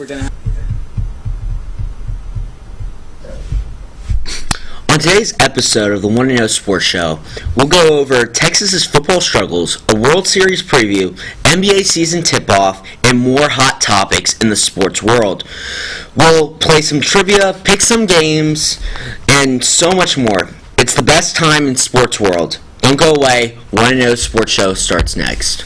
We're gonna. On today's episode of the 1-0 Sports Show, we'll go over Texas's football struggles, a World Series preview, NBA season tip-off, and more hot topics in the sports world. We'll play some trivia, pick some games, and so much more. It's the best time in sports world. Don't go away. 1-0 Sports Show starts next.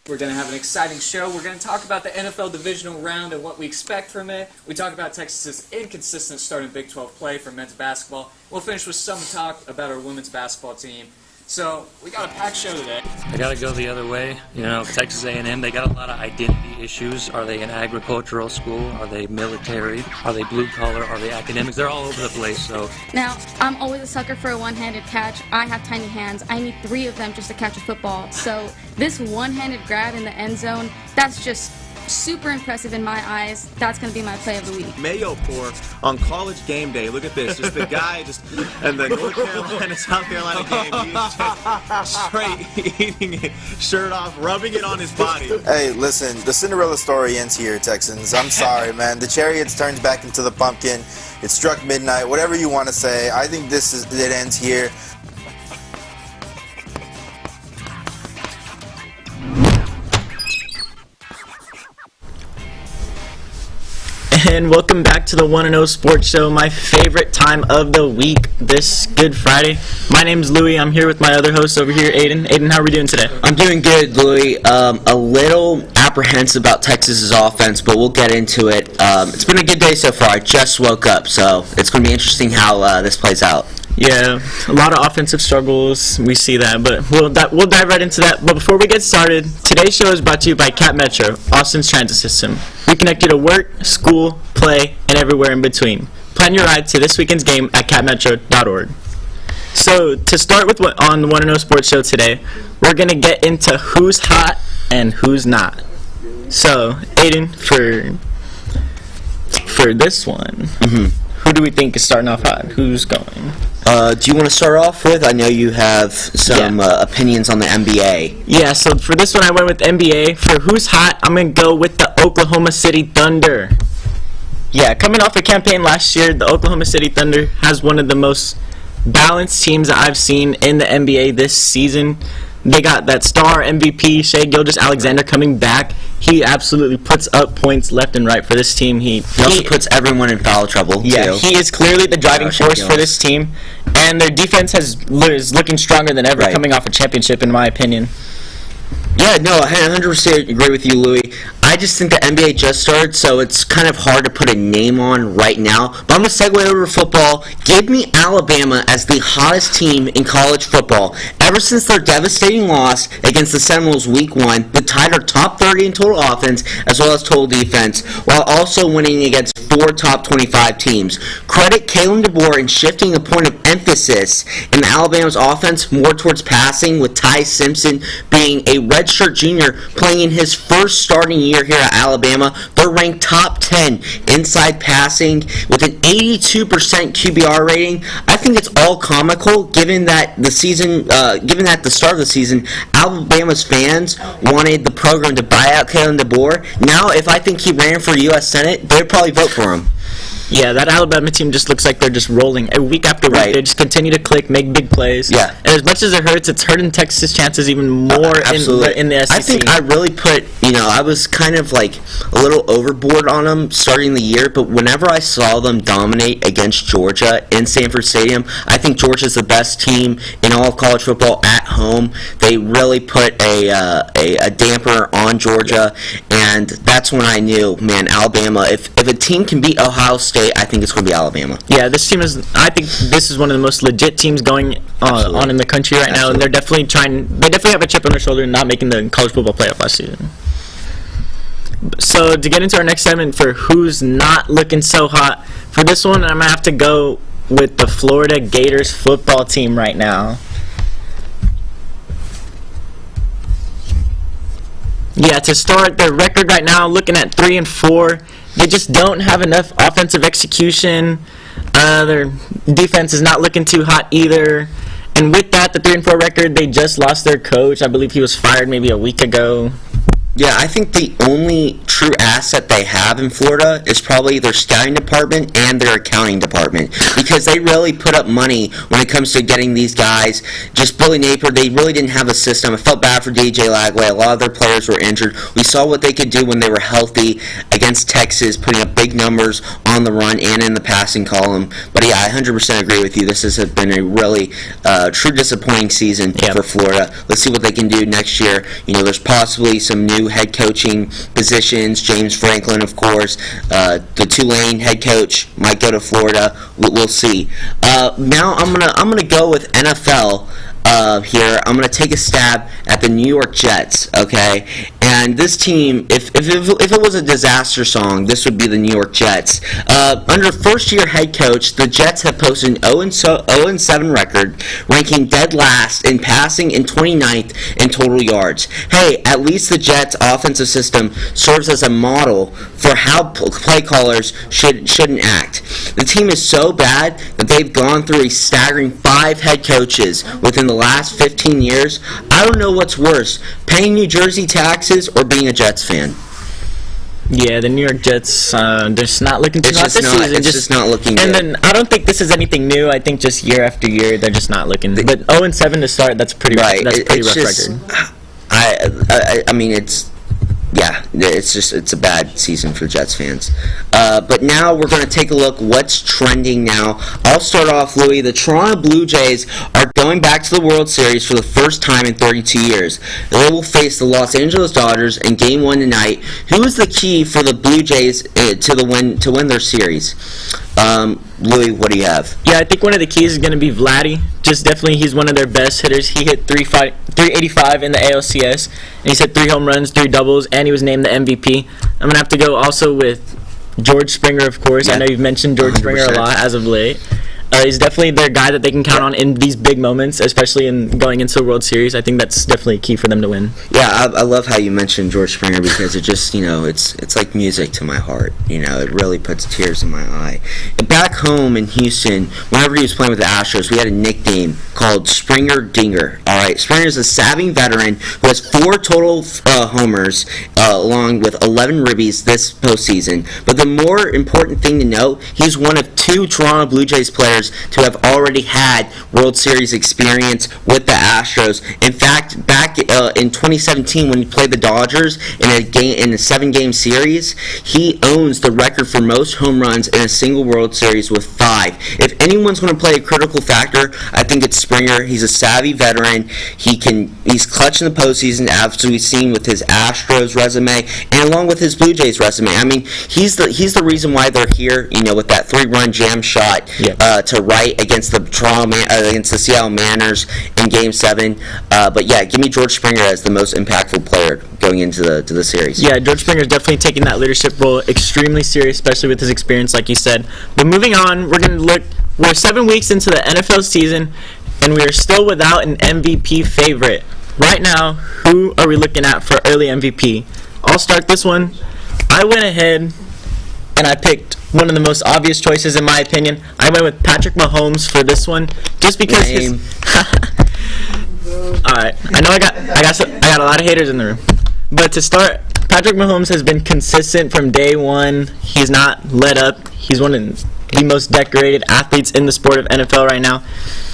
We're going to have an exciting show. We're going to talk about the NFL divisional round and what we expect from it. We talk about Texas's inconsistent start in Big 12 play for men's basketball. We'll finish with some talk about our women's basketball team. So, we got a packed show today. I got to go the other way. You know, Texas A&M, they got a lot of identity issues. Are they an agricultural school? Are they military? Are they blue collar? Are they academics? They're all over the place. So now, I'm always a sucker for a one-handed catch. I have tiny hands. I need 3 of them just to catch a football. So this one-handed grab in the end zone, that's just super impressive in my eyes. That's going to be my play of the week. Mayo pour on college game day. Look at this. Just the guy and the North Carolina, South Carolina game. He's just straight eating it, shirt off, rubbing it on his body. Hey, listen, the Cinderella story ends here, Texans. I'm sorry, man. The chariots turned back into the pumpkin. It struck midnight. Whatever you want to say, I think it ends here. And welcome back to the 1-0 Sports Show, my favorite time of the week, this Good Friday. My name's Louie. I'm here with my other host over here, Aiden. Aiden, how are we doing today? I'm doing good, Louie. A little apprehensive about Texas's offense, but we'll get into it. It's been a good day so far. I just woke up, so it's going to be interesting how this plays out. Yeah, a lot of offensive struggles. We see that, but we'll dive right into that. But before we get started, today's show is brought to you by Cat Metro, Austin's transit system. We connect you to work, school, play, and everywhere in between. Plan your ride to this weekend's game at catmetro.org. So, to start with on the 1-0 Sports Show today, we're going to get into who's hot and who's not. So, Aiden, for this one, who do we think is starting off hot? Who's going? Do you want to start off with? I know you have some opinions on the NBA. Yeah, so for this one I went with NBA. For who's hot, I'm going to go with the Oklahoma City Thunder. Yeah, coming off a campaign last year, the Oklahoma City Thunder has one of the most balanced teams that I've seen in the NBA this season. They got that star MVP, Shai Gilgeous-Alexander, coming back. He absolutely puts up points left and right for this team. He also puts everyone in foul trouble, too. He is clearly the driving force for this team. And their defense is looking stronger than ever, coming off a championship, in my opinion. Yeah, no, I 100% agree with you, Louie. I just think the NBA just started, so it's kind of hard to put a name on right now. But I'm going to segue over to football. Give me Alabama as the hottest team in college football. Ever since their devastating loss against the Seminoles Week 1, the tied are top 30 in total offense as well as total defense, while also winning against 4 top 25 teams. Credit Kalen DeBoer in shifting the point of emphasis in Alabama's offense more towards passing, with Ty Simpson being a redshirt junior playing in his first starting year here at Alabama. They're ranked top 10 inside passing with an 82% QBR rating. I think it's all comical given that the start of the season, Alabama's fans wanted the program to buy out Kalen DeBoer. Now, if I think he ran for U.S. Senate, they'd probably vote for him. Yeah, that Alabama team just looks like they're just rolling. Week after week, they just continue to click, make big plays. Yeah. And as much as it hurts, it's hurting Texas' chances even more in the SEC. I think I really I was kind of like a little overboard on them starting the year, but whenever I saw them dominate against Georgia in Sanford Stadium, I think Georgia's the best team in all of college football at home. They really put a damper on Georgia, and that's when I knew, man, Alabama, if a team can beat Ohio State, I think it's going to be Alabama. Yeah, I think this is one of the most legit teams going on in the country right now, and they definitely have a chip on their shoulder not making the college football playoff last season. So to get into our next segment for who's not looking so hot, for this one I'm going to have to go with the Florida Gators football team right now. Yeah, to start, their record right now, looking at 3-4. They just don't have enough offensive execution. Their defense is not looking too hot either. And with that, the 3-4 record, they just lost their coach. I believe he was fired maybe a week ago. Yeah, I think the only true asset they have in Florida is probably their scouting department and their accounting department, because they really put up money when it comes to getting these guys. Just Billy Napier, they really didn't have a system. I felt bad for DJ Lagway. A lot of their players were injured. We saw what they could do when they were healthy against Texas, putting up big numbers on the run and in the passing column. But yeah, I 100% agree with you. This has been a really true disappointing season for Florida. Let's see what they can do next year. There's possibly some new head coaching positions. James Franklin, of course. The Tulane head coach might go to Florida. We'll see. Now I'm gonna go with NFL. Here, I'm going to take a stab at the New York Jets, okay? And this team, if it was a disaster song, this would be the New York Jets. Under first-year head coach, the Jets have posted an 0-7 record, ranking dead last in passing and 29th in total yards. Hey, at least the Jets' offensive system serves as a model for how play callers shouldn't act. The team is so bad that they've gone through a staggering 5 head coaches within the last 15 years. I don't know what's worse, paying New Jersey taxes or being a Jets fan. Yeah, the New York Jets, they're just not looking too hot this season. It's just not looking good. And then I don't think this is anything new. I think just year after year, they're just not looking. But 0-7 to start, that's pretty right. That's a pretty rough just, record. I mean, it's a bad season for Jets fans. But now we're going to take a look what's trending now. I'll start off, Louis. The Toronto Blue Jays are going back to the World Series for the first time in 32 years. They will face the Los Angeles Dodgers in Game 1 tonight. Who is the key for the Blue Jays to win their series? Louis, what do you have? Yeah, I think one of the keys is going to be Vladdy. Just definitely, he's one of their best hitters. He hit 385 in the ALCS, and he's hit 3 home runs, 3 doubles, and he was named the MVP. I'm going to have to go also with George Springer, of course. Yeah. I know you've mentioned George 100%. Springer a lot as of late. He's definitely their guy that they can count on in these big moments, especially in going into the World Series. I think that's definitely key for them to win. Yeah, I love how you mentioned George Springer, because it just, it's like music to my heart. It really puts tears in my eye. Back home in Houston, whenever he was playing with the Astros, we had a nickname called Springer Dinger. All right, Springer is a savvy veteran who has 4 total homers, along with 11 ribbies this postseason. But the more important thing to note, he's one of 2 Toronto Blue Jays players to have already had World Series experience with the Astros. In fact, back in 2017, when he played the Dodgers in a 7-game series, he owns the record for most home runs in a single World Series with 5. If anyone's going to play a critical factor, I think it's Springer. He's a savvy veteran. He's clutch in the postseason, as we've seen with his Astros resume and along with his Blue Jays resume. I mean, he's the reason why they're here. With that 3-run jam shot to right against the Seattle Mariners in Game 7. But yeah, give me George Springer as the most impactful player going into the series. Yeah, George Springer's definitely taking that leadership role extremely serious, especially with his experience, like you said. But moving on, we're 7 weeks into the NFL season, and we are still without an MVP favorite. Right now, who are we looking at for early MVP? I'll start this one. I went ahead and I picked one of the most obvious choices, in my opinion. I went with Patrick Mahomes for this one, just because all right, I know I got a lot of haters in the room, but to start, Patrick Mahomes has been consistent from day one. He's not let up. He's one of the most decorated athletes in the sport of NFL right now.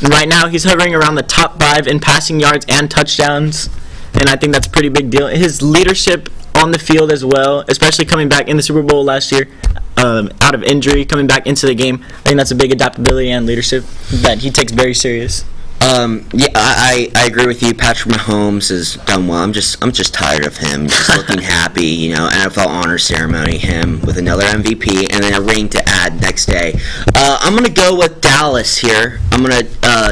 And right now, he's hovering around the top 5 in passing yards and touchdowns, and I think that's a pretty big deal. His leadership on the field as well, especially coming back in the Super Bowl last year, out of injury, coming back into the game. I think that's a big adaptability and leadership that he takes very serious. I agree with you. Patrick Mahomes has done well. I'm just tired of him just looking happy. NFL honor ceremony, him with another MVP and then a ring to add next day. I'm gonna go with Dallas here. I'm gonna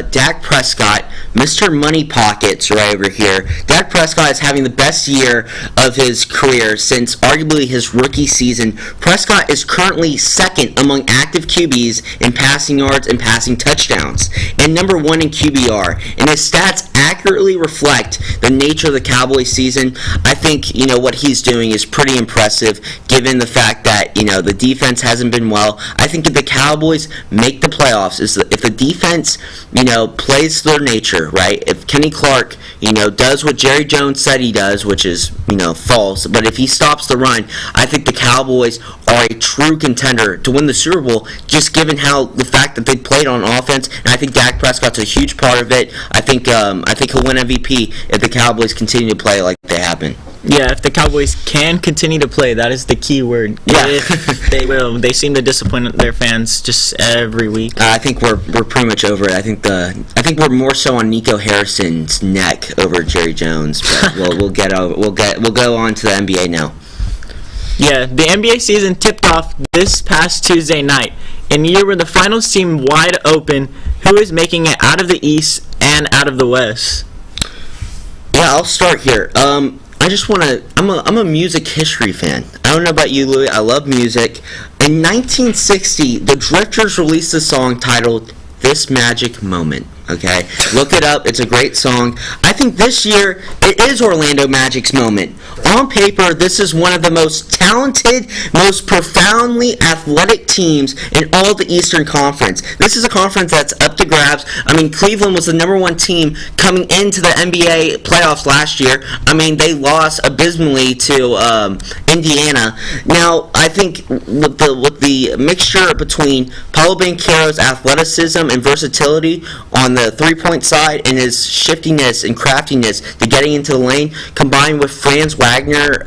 Dak Prescott, Mr. Money Pockets, right over here. Dak Prescott is having the best year of his career since arguably his rookie season. Prescott is currently second among active QBs in passing yards and passing touchdowns, and number 1 in QBR. And his stats accurately reflect the nature of the Cowboys season. I think, what he's doing is pretty impressive given the fact that, the defense hasn't been well. I think if the Cowboys make the playoffs, if the defense, plays their nature, right? If Kenny Clark, does what Jerry Jones said he does, which is, false, but if he stops the run, I think the Cowboys are a true contender to win the Super Bowl, just given the fact that they played on offense, and I think Dak Prescott's a huge part of it. I think he'll win MVP if the Cowboys continue to play like they have been. Yeah, if the Cowboys can continue to play, that is the key word. Yeah. If they will. They seem to disappoint their fans just every week. I think we're pretty much over it. I think we're more so on Nico Harrison's neck over Jerry Jones, but we'll go on to the NBA now. Yeah, the NBA season tipped off this past Tuesday night. In a year where the finals seem wide open, who is making it out of the East and out of the West? Yeah, I'll start here. I'm a music history fan. I don't know about you, Louis. I love music. In 1960, the Drifters released a song titled This Magic Moment. Okay, look it up. It's a great song. I think this year it is Orlando Magic's moment. On paper, this is one of the most talented, most profoundly athletic teams in all the Eastern Conference. This is a conference that's up to grabs. I mean, Cleveland was the number one team coming into the NBA playoffs last year. I mean, they lost abysmally to Indiana. Now, I think with the mixture between Paulo Banchero's athleticism and versatility on the three-point side and his shiftiness and craftiness to getting into the lane, combined with Franz Wagner's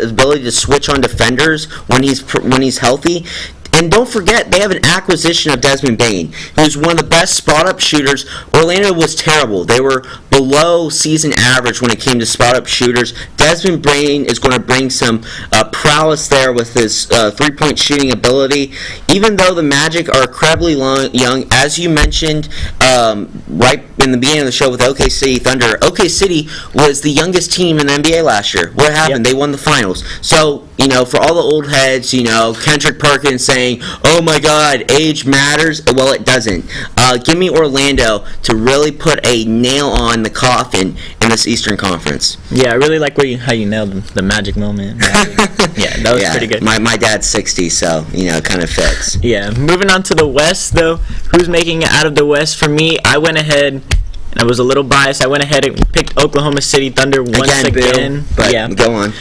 ability to switch on defenders when he's healthy. And don't forget, they have an acquisition of Desmond Bane, who's one of the best spot-up shooters. Orlando was terrible. They were below season average when it came to spot-up shooters. Desmond Bane is going to bring some prowess there with his three-point shooting ability. Even though the Magic are incredibly young, as you mentioned right in the beginning of the show with OKC Thunder, OK City was the youngest team in the NBA last year. What happened? Yep. They won the finals. So, for all the old heads, Kendrick Perkins saying, oh my God, age matters. Well, it doesn't. Give me Orlando to really put a nail on the coffin in this Eastern Conference. Yeah, I really like how you nailed the magic moment. Yeah, that was pretty good. My dad's 60, so, it kind of fits. Yeah, moving on to the West, though. Who's making it out of the West? For me, I went ahead, and I was a little biased. I went ahead and picked Oklahoma City Thunder once again. But yeah. Go on.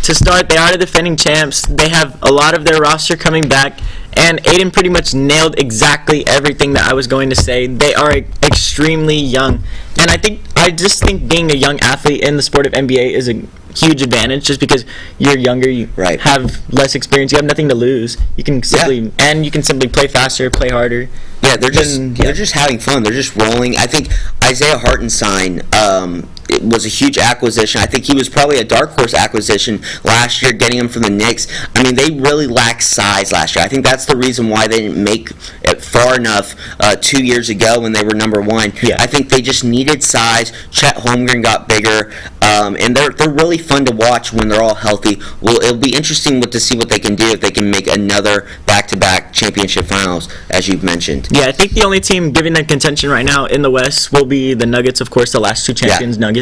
To start, they are the defending champs. They have a lot of their roster coming back, and Aiden pretty much nailed exactly everything that I was going to say. They are extremely young, and I just think being a young athlete in the sport of NBA is a huge advantage, just because you're younger, you have less experience, you have nothing to lose. You can simply play faster, play harder. Yeah, they're just having fun. They're just rolling. I think Isaiah Hartenstein it was a huge acquisition. I think he was probably a dark horse acquisition last year, getting him from the Knicks. I mean, they really lacked size last year. I think that's the reason why they didn't make it far enough 2 years ago when they were number one. Yeah. I think they just needed size. Chet Holmgren got bigger, and they're really fun to watch when they're all healthy. Well, it'll be interesting to see what they can do if they can make another back-to-back championship finals, as you've mentioned. Yeah, I think the only team giving them contention right now in the West will be the Nuggets, of course, the last two champions, Nuggets.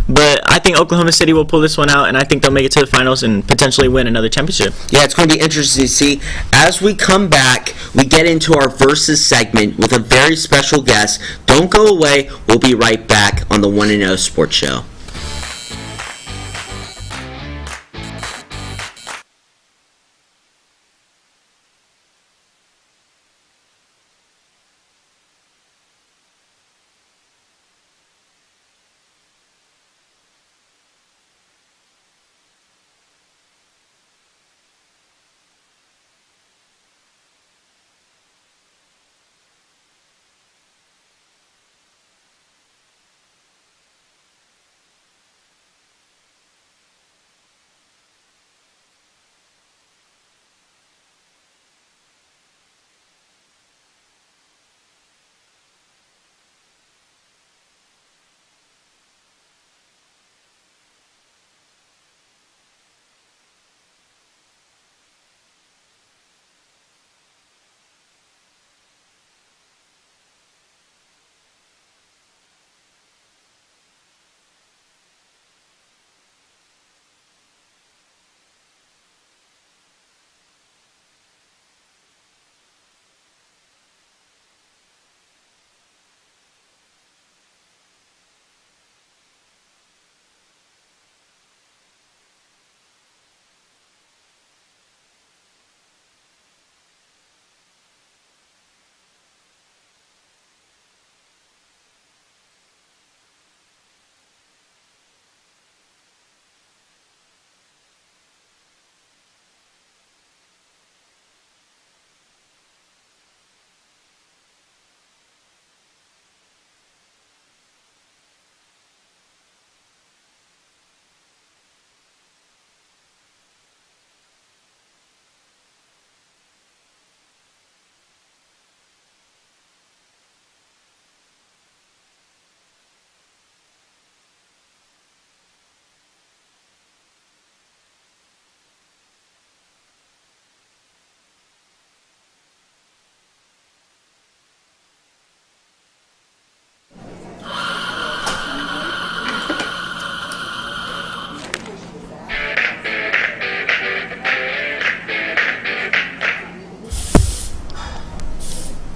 But I think Oklahoma City will pull this one out, and I think they'll make it to the finals and potentially win another championship. Yeah, it's going to be interesting to see. As we come back, we get into our Versus segment with a very special guest. Don't go away. We'll be right back on the 1-0 Sports Show.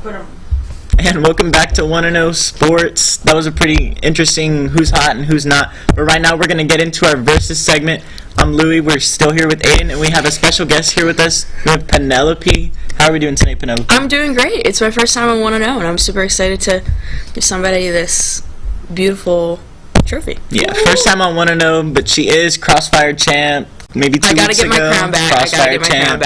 And welcome back to 1-0 Sports. That was a pretty interesting who's hot and who's not. But right now we're going to get into our versus segment. I'm Louie. We're still here with Aiden, and we have a special guest here with us. We have Penelope. How are we doing today, Penelope? I'm doing great. It's my first time on 1-0, and I'm super excited to give somebody this beautiful trophy. Yeah, first time on 1-0, but she is Crossfire champ. Maybe 2 weeks ago. I gotta get my crown back. Crossfire champ.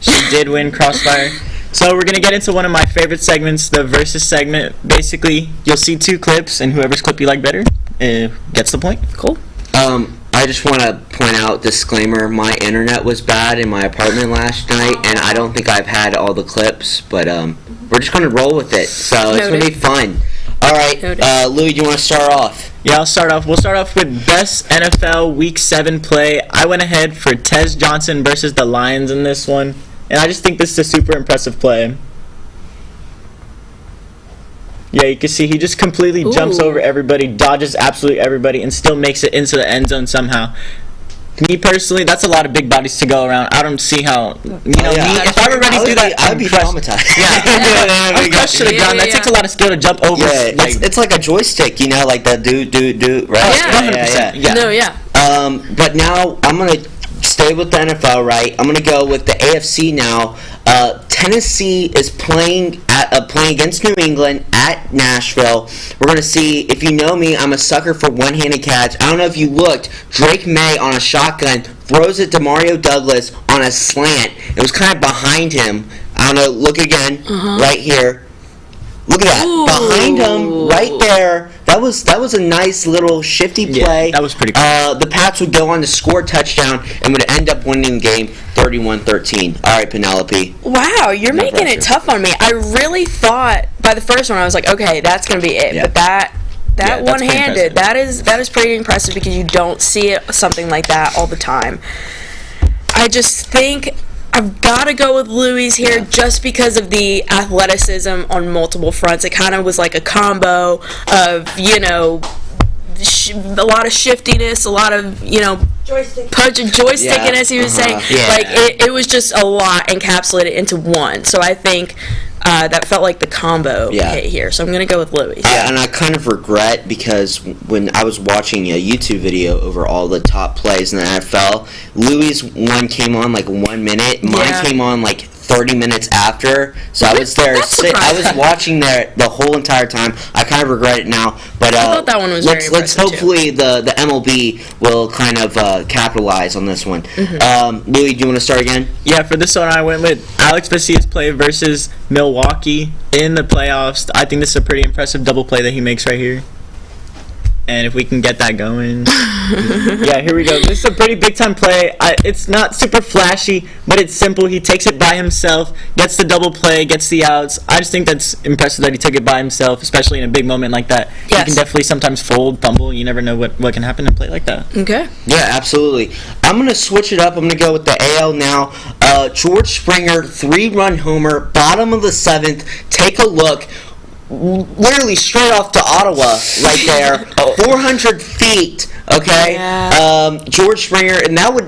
She did win Crossfire. So we're going to get into one of my favorite segments, the versus segment. Basically, you'll see 2 clips, and whoever's clip you like better gets the point. Cool. I just want to point out, disclaimer, my internet was bad in my apartment last night, and I don't think I've had all the clips, but we're just going to roll with it, so it's going to be fun. All right, Louie, do you want to start off? Yeah, I'll start off. We'll start off with best NFL Week 7 play. I went ahead for Tez Johnson versus the Lions in this one, and I just think this is a super impressive play. Yeah, you can see he just completely jumps over everybody, dodges absolutely everybody, and still makes it into the end zone somehow. Me personally, that's a lot of big bodies to go around. I don't see how, if I were ready to do that, I'd be traumatized. I'm crushed to the ground. That takes a lot of skill to jump over. Yeah, it's like a joystick, like the do, right? Yeah. But now I'm going to stay with the NFL, right? I'm going to go with the AFC now. Tennessee is playing against New England at Nashville. We're going to see, if you know me, I'm a sucker for one-handed catch. I don't know if you looked. Drake May on a shotgun throws it to Mario Douglas on a slant. It was kind of behind him. I don't know. Look again, right here. Look at that. Ooh. Behind him, right there. That was a nice little shifty play. Yeah, that was pretty cool. The Pats would go on to score a touchdown and would end up winning the game 31-13. All right, Penelope. Wow, you're making it tough on me. I really thought by the first one I was like, okay, that's going to be it. Yeah. But that one-handed, that that is pretty impressive because you don't see something like that all the time. I just think I've got to go with Louis here just because of the athleticism on multiple fronts. It kind of was like a combo of, a lot of shiftiness, a lot of, joysticking, as he was saying. Yeah. Like, it was just a lot encapsulated into one. So I think that felt like the combo hit here. So I'm going to go with Louis. And I kind of regret, because when I was watching a YouTube video over all the top plays in the NFL, Louis' one came on like 1 minute. Mine came on like 30 minutes after. So I was there. I was watching there the whole entire time. I kind of regret it now. But I thought that one was very let's impressive, hopefully the MLB will kind of capitalize on this one. Louis, do you want to start again? Yeah, for this one I went with Alex Vasia's play versus Milwaukee in the playoffs. I think this is a pretty impressive double play that he makes right here. And if we can get that going. Yeah, here we go. This is a pretty big-time play. It's not super flashy, but it's simple. He takes it by himself, gets the double play, gets the outs. I just think that's impressive that he took it by himself, especially in a big moment like that. Yes. He can definitely sometimes fold, fumble. You never know what can happen in a play like that. Okay. Yeah, absolutely. I'm going to switch it up. I'm going to go with the AL now. George Springer, 3-run homer, bottom of the 7th. Take a look. Literally straight off to Ottawa right there. 400 feet, okay? Yeah. George Springer, and that what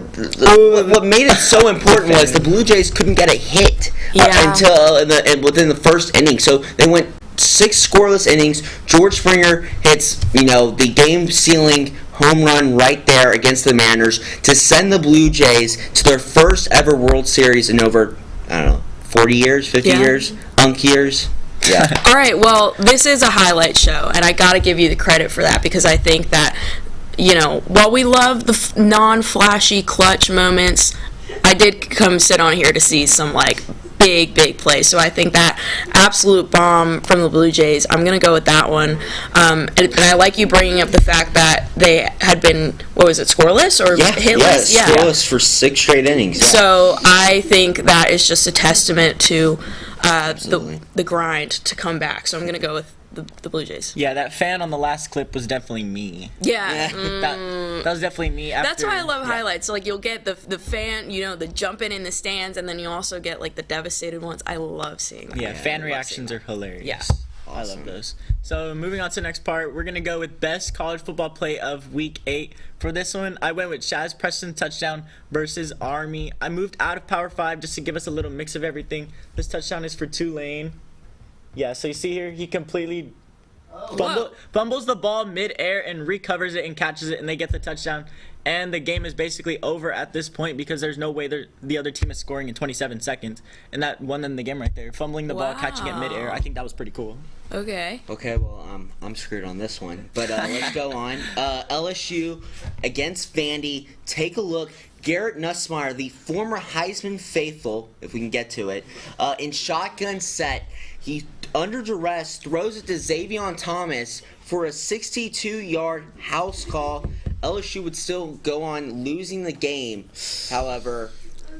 made it so important was the Blue Jays couldn't get a hit until within the first inning. So they went 6 scoreless innings. George Springer hits, the game-sealing home run right there against the Mariners to send the Blue Jays to their first ever World Series in over, 40 years, 50 years, years. Yeah. All right, well, this is a highlight show, and I got to give you the credit for that because I think that, while we love the non-flashy clutch moments, I did come sit on here to see some, big plays. So I think that absolute bomb from the Blue Jays, I'm going to go with that one. And I like you bringing up the fact that they had been, scoreless or hitless? Yeah, scoreless for 6 straight innings. Yeah. So I think that is just a testament to the grind to come back. So I'm going to go with the Blue Jays. Yeah, that fan on the last clip was definitely me. Yeah. That was definitely me. That's why I love highlights. So, you'll get the fan, the jumping in the stands, and then you also get, the devastated ones. I love seeing that. Yeah, fan reactions are hilarious. Yeah. Awesome. I love those. So, moving on to the next part, we're going to go with best college football play of Week 8. For this one, I went with Shaz Preston touchdown versus Army. I moved out of Power 5 just to give us a little mix of everything. This touchdown is for Tulane. Yeah, so you see here, he completely Whoa. fumbles the ball mid-air and recovers it and catches it, and they get the touchdown. And the game is basically over at this point because there's no way the other team is scoring in 27 seconds. And that won them the game right there. Fumbling the ball, catching it mid-air. I think that was pretty cool. Okay. Okay, well, I'm screwed on this one. But let's go on. LSU against Vandy. Take a look. Garrett Nussmeier, the former Heisman faithful, if we can get to it, in shotgun set. He, under duress, throws it to Xavion Thomas for a 62-yard house call. LSU would still go on losing the game. However,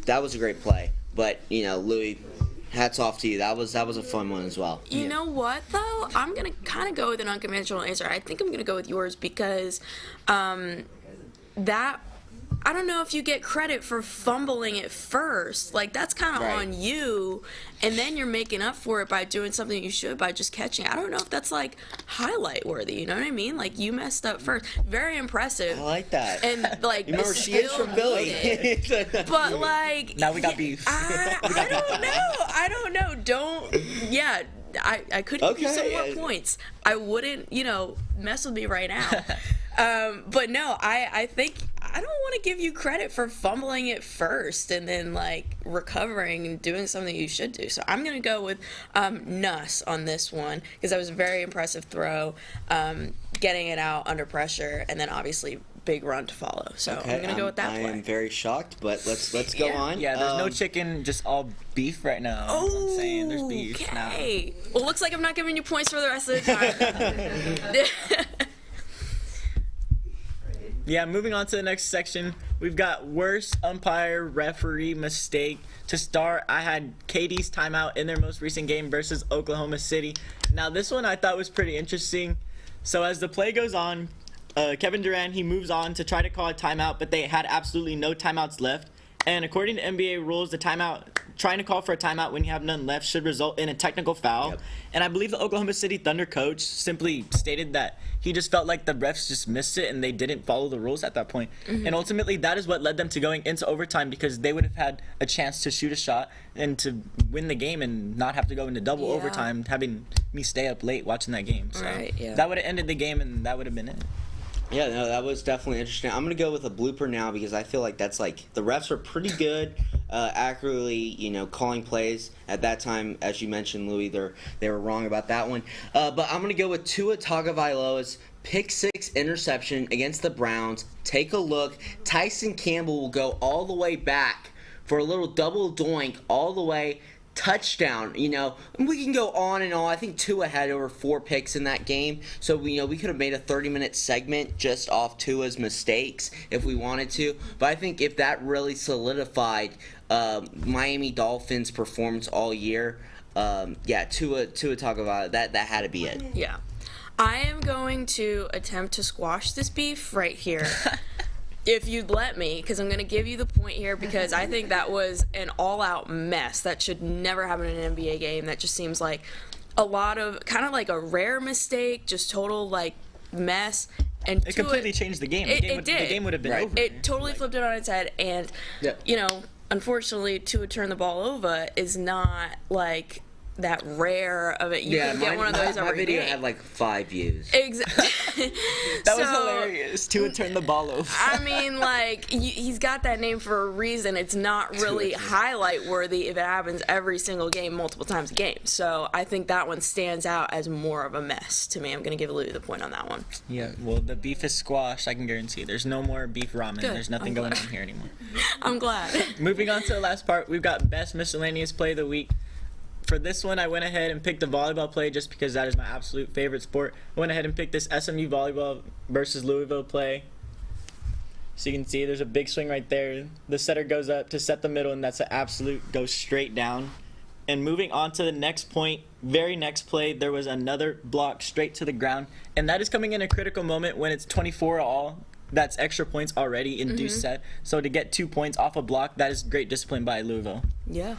that was a great play. But, Louis, hats off to you. That was a fun one as well. You know what, though? I'm going to kind of go with an unconventional answer. I think I'm going to go with yours because that... I don't know if you get credit for fumbling it first. Like, that's kind of on you, and then you're making up for it by doing something you should by just catching. I don't know if that's, like, highlight worthy, you know what I mean? Like, you messed up first. Very impressive. I like that. And, like, you remember, she is from Philly. But, like... Now we got beef. I don't know. Yeah, I could give you some more points. I wouldn't, mess with me right now. But no, I think I don't want to give you credit for fumbling it first and then like recovering and doing something you should do. So I'm gonna go with Nuss on this one because that was a very impressive throw, getting it out under pressure, and then obviously big run to follow. So I'm gonna go with that I play. am very shocked, but let's go on. Yeah, there's no chicken, just all beef right now. Oh, I'm saying there's beef okay. Well, looks like I'm not giving you points for the rest of the time. Yeah, moving on to the next section, we've got worst umpire referee mistake. To start, I had Katie's timeout in their most recent game versus Oklahoma City. Now, this one I thought was pretty interesting. So as the play goes on, Kevin Durant, he moves on to try to call a timeout, but they had absolutely no timeouts left. And according to NBA rules, trying to call for a timeout when you have none left should result in a technical foul. Yep. And I believe the Oklahoma City Thunder coach simply stated that he just felt like the refs just missed it and they didn't follow the rules at that point. Mm-hmm. And ultimately, that is what led them to going into overtime because they would have had a chance to shoot a shot and to win the game and not have to go into double overtime, having me stay up late watching that game. So that would have ended the game and that would have been it. Yeah, no, that was definitely interesting. I'm going to go with a blooper now because I feel like that's like the refs were pretty good, accurately, calling plays at that time. As you mentioned, Louis, they were wrong about that one. But I'm going to go with Tua Tagovailoa's pick six interception against the Browns. Take a look. Tyson Campbell will go all the way back for a little double doink all the way. Touchdown, and we can go on and on. I think Tua had over 4 picks in that game, so we could have made a 30-minute segment just off Tua's mistakes if we wanted to. But I think if that really solidified Miami Dolphins' performance all year, Tua Tagovailoa, that had to be it. Yeah, I am going to attempt to squash this beef right here. If you'd let me, because I'm going to give you the point here because I think that was an all-out mess. That should never happen in an NBA game. That just seems like a lot of, kind of like a rare mistake, just total, like, mess. And it completely changed the game. It did. The game would have been over. It totally flipped it on its head. And, unfortunately, Tua turn the ball over is not, like, that rare of it. You can get one of those my every video day. had like 5 views. Exactly. That was hilarious. Tua turned the ball over. I mean, like, he's got that name for a reason. It's not really highlight worthy if it happens every single game, multiple times a game. So I think that one stands out as more of a mess to me. I'm going to give Louis the point on that one. Yeah, well, the beef is squashed, I can guarantee. There's no more beef ramen. Good. There's nothing going on here anymore. I'm glad. Moving on to the last part, we've got best miscellaneous play of the week. For this one, I went ahead and picked the volleyball play just because that is my absolute favorite sport. I went ahead and picked this SMU volleyball versus Louisville play. So you can see there's a big swing right there. The setter goes up to set the middle, and that's an absolute go straight down. And moving on to the next point, very next play, there was another block straight to the ground. And that is coming in a critical moment when it's 24-all. That's extra points already in deuce set. So to get 2 points off a block, that is great discipline by Louisville. Yeah.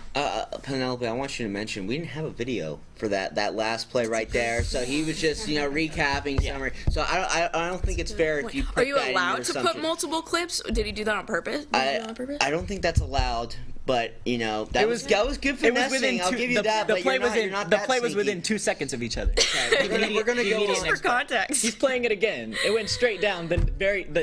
Penelope, I want you to mention we didn't have a video for that last play right there. So he was just recapping summary. So I don't think it's fair if you put Are you that in allowed your to put assumption. multiple clips? Did he do that on purpose? I don't think that's allowed But that was good finessing. I'll give you that. The but play you're was not, you're not the that play was sneaky. within 2 seconds of each other. Okay, we're gonna go Just on. for context. He's playing it again. It went straight down. Then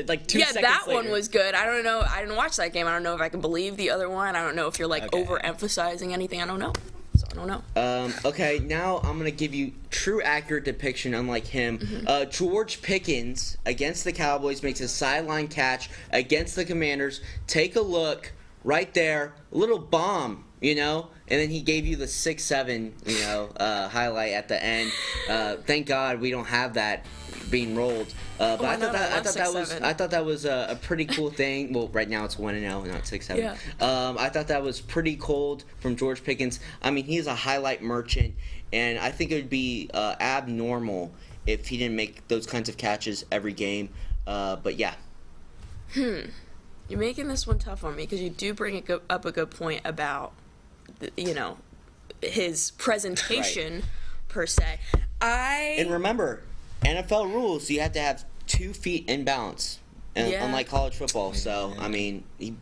like 2 Yeah, seconds that later. one was good. I don't know. I didn't watch that game. I don't know if I can believe the other one. I don't know if you're like Okay. overemphasizing anything. I don't know. So I don't know. Okay, now I'm gonna give you true, accurate depiction. Unlike him, George Pickens against the Cowboys makes a sideline catch against the Commanders. Take a look right there, a little bomb, and then he gave you the 6-7, highlight at the end. Thank God we don't have that being rolled. But Why I thought not? I love that was a pretty cool thing. Well, right now it's 1-0, not 6-7. Yeah. I thought that was pretty cold from George Pickens. I mean, he's a highlight merchant, and I think it would be abnormal if he didn't make those kinds of catches every game. But yeah. You're making this one tough on me because you do bring up a good point about, his presentation per se. And remember, NFL rules, you have to have 2 feet in bounds, Yeah. unlike college football. So, I mean, he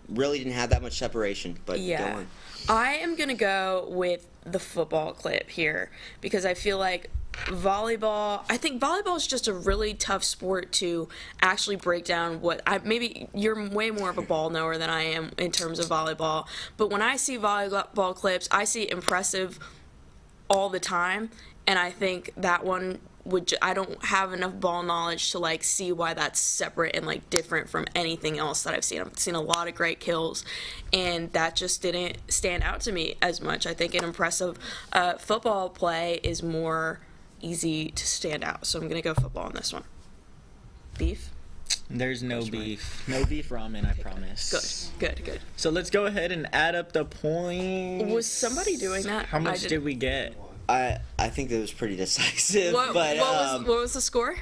really didn't have that much separation. But go Yeah. on. I am going to go with the football clip here because I feel like I think volleyball is just a really tough sport to actually break down maybe you're way more of a ball knower than I am in terms of volleyball, but when I see volleyball clips, I see impressive all the time, and I think that one I don't have enough ball knowledge to like see why that's separate and like different from anything else that I've seen. I've seen a lot of great kills, and that just didn't stand out to me as much. I think an impressive football play is more easy to stand out, so I'm gonna go football on this one. Beef? There's no beef. No beef ramen, I promise. Good. So let's go ahead and add up the points. Was somebody doing that? How much did we get? I think that was pretty decisive. What was the score?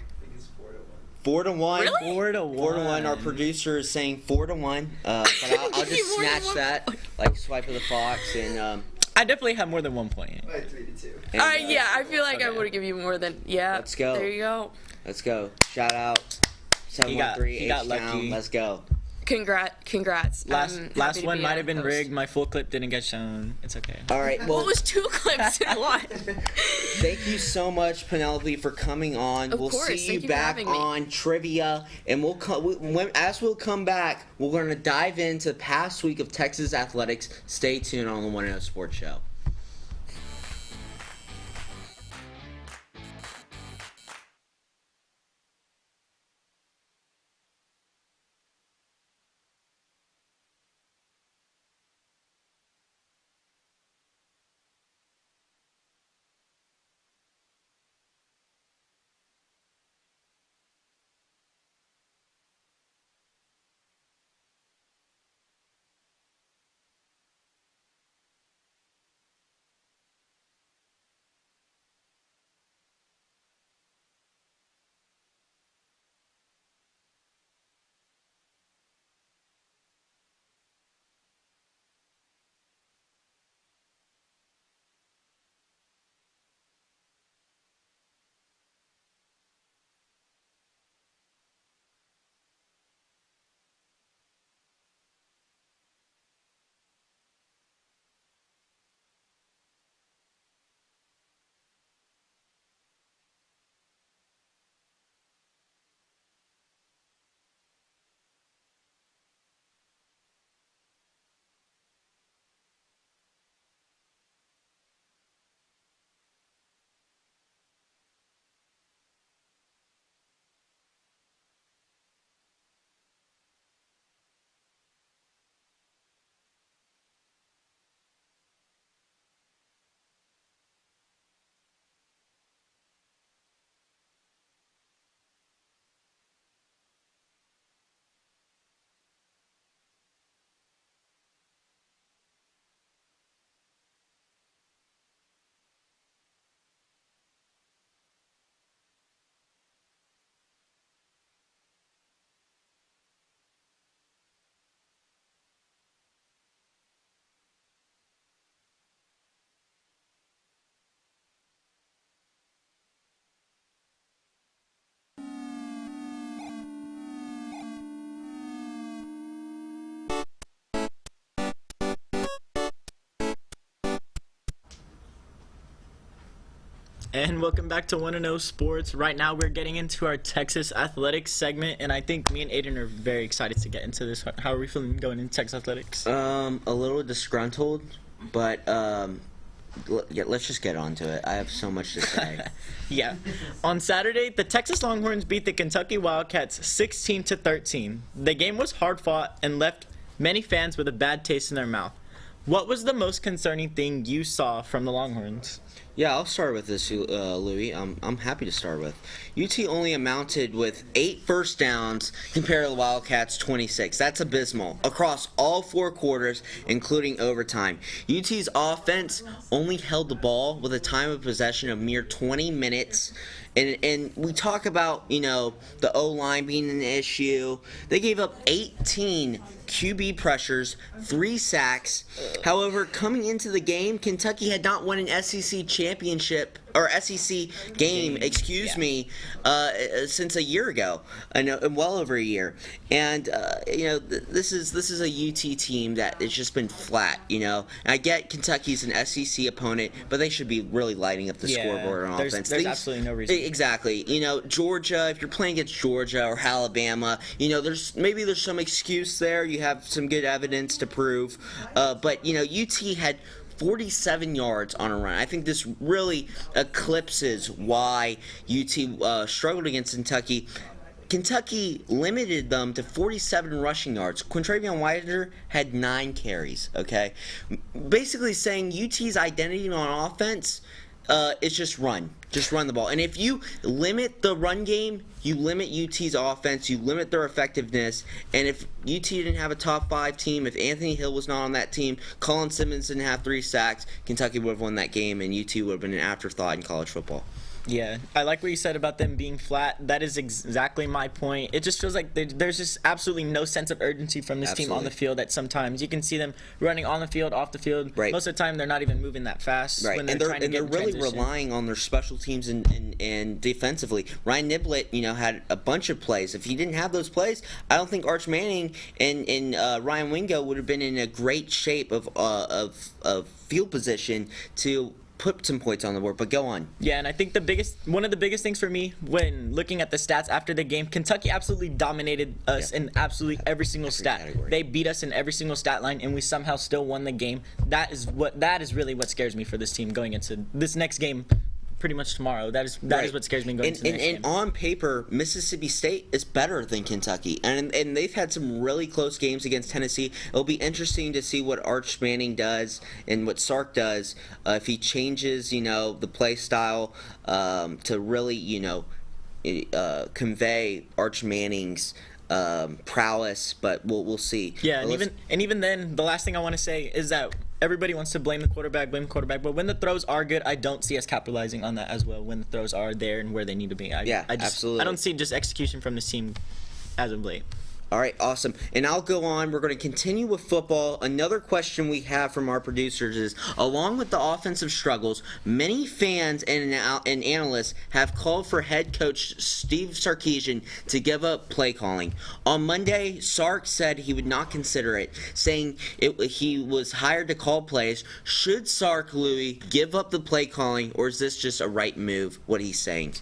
4-1. Really? 4-1. 4-1. Our producer is saying 4-1. But I'll just snatch that, like swipe of the fox, and I definitely have more than 1 point. Like 3-2. Yeah, I feel like I Okay. would give you more than Let's go. There you go. Let's go. Shout out. 713 he got H-Town. lucky. Let's go. Congrats. Last I'm happy last to one be might a have been host. rigged. My full clip didn't get shown. It's okay. All right. Well, What was 2 clips in one? thank you so much, Penelope, for coming on. Of We'll course, see thank you you for back having me. on trivia, and we'll come back. We're going to dive into the past week of Texas athletics. Stay tuned on the 1-0 Sports Show. And welcome back to 1-0 Sports. Right now we're getting into our Texas Athletics segment, and I think me and Aiden are very excited to get into this. How are we feeling going into Texas Athletics? A little disgruntled, but yeah, let's just get on to it. I have so much to say. Yeah. On Saturday, the Texas Longhorns beat the Kentucky Wildcats 16-13. The game was hard fought and left many fans with a bad taste in their mouth. What was the most concerning thing you saw from the Longhorns? Yeah, I'll start with this, Louis. I'm happy to start with. UT only amounted with 8 first downs compared to the Wildcats' 26. That's abysmal across all 4 quarters, including overtime. UT's offense only held the ball with a time of possession of mere 20 minutes. And we talk about, the O-line being an issue. They gave up 18 QB pressures, 3 sacks. However, coming into the game, Kentucky had not won an SEC championship or SEC game, since a year ago, well over a year. And this is a UT team that has just been flat. And I get Kentucky's an SEC opponent, but they should be really lighting up the scoreboard on offense. There's absolutely no reason. Exactly. Georgia. If you're playing against Georgia or Alabama, there's some excuse there. You have some good evidence to prove, but UT had 47 yards on a run. I think this really eclipses why UT struggled against Kentucky. Kentucky limited them to 47 rushing yards. Quintravion Wider had 9 carries, okay? Basically saying UT's identity on offense is just run. Just run the ball. And if you limit the run game, you limit UT's offense, you limit their effectiveness. And if UT didn't have a top 5 team, if Anthony Hill was not on that team, Colin Simmons didn't have 3 sacks, Kentucky would have won that game, and UT would have been an afterthought in college football. Yeah, I like what you said about them being flat. That is exactly my point. It just feels like there's just absolutely no sense of urgency from this team on the field. That sometimes you can see them running on the field, off the field. Right. Most of the time, they're not even moving that fast. Right, When and they're really relying on their special teams and defensively. Ryan Niblett, had a bunch of plays. If he didn't have those plays, I don't think Arch Manning and Ryan Wingo would have been in a great shape of field position to put some points on the board, but go on. Yeah, and I think one of the biggest things for me when looking at the stats after the game, Kentucky absolutely dominated us in absolutely every single stat. Category. They beat us in every single stat line, and we somehow still won the game. That is really what scares me for this team going into this next game. Pretty much tomorrow. That is what scares me going into the next game. And on paper, Mississippi State is better than Kentucky, and they've had some really close games against Tennessee. It'll be interesting to see what Arch Manning does and what Sark does if he changes, the play style to really, convey Arch Manning's prowess. But we'll see. Yeah, and even then, the last thing I want to say is that everybody wants to blame the quarterback, but when the throws are good, I don't see us capitalizing on that as well when the throws are there and where they need to be. Absolutely. I don't see just execution from this team as of late. All right, awesome. And I'll go on. We're going to continue with football. Another question we have from our producers is, along with the offensive struggles, many fans and analysts have called for head coach Steve Sarkisian to give up play calling. On Monday, Sark said he would not consider it, saying he was hired to call plays. Should Sark, Louis, give up the play calling, or is this just a right move, what he's saying?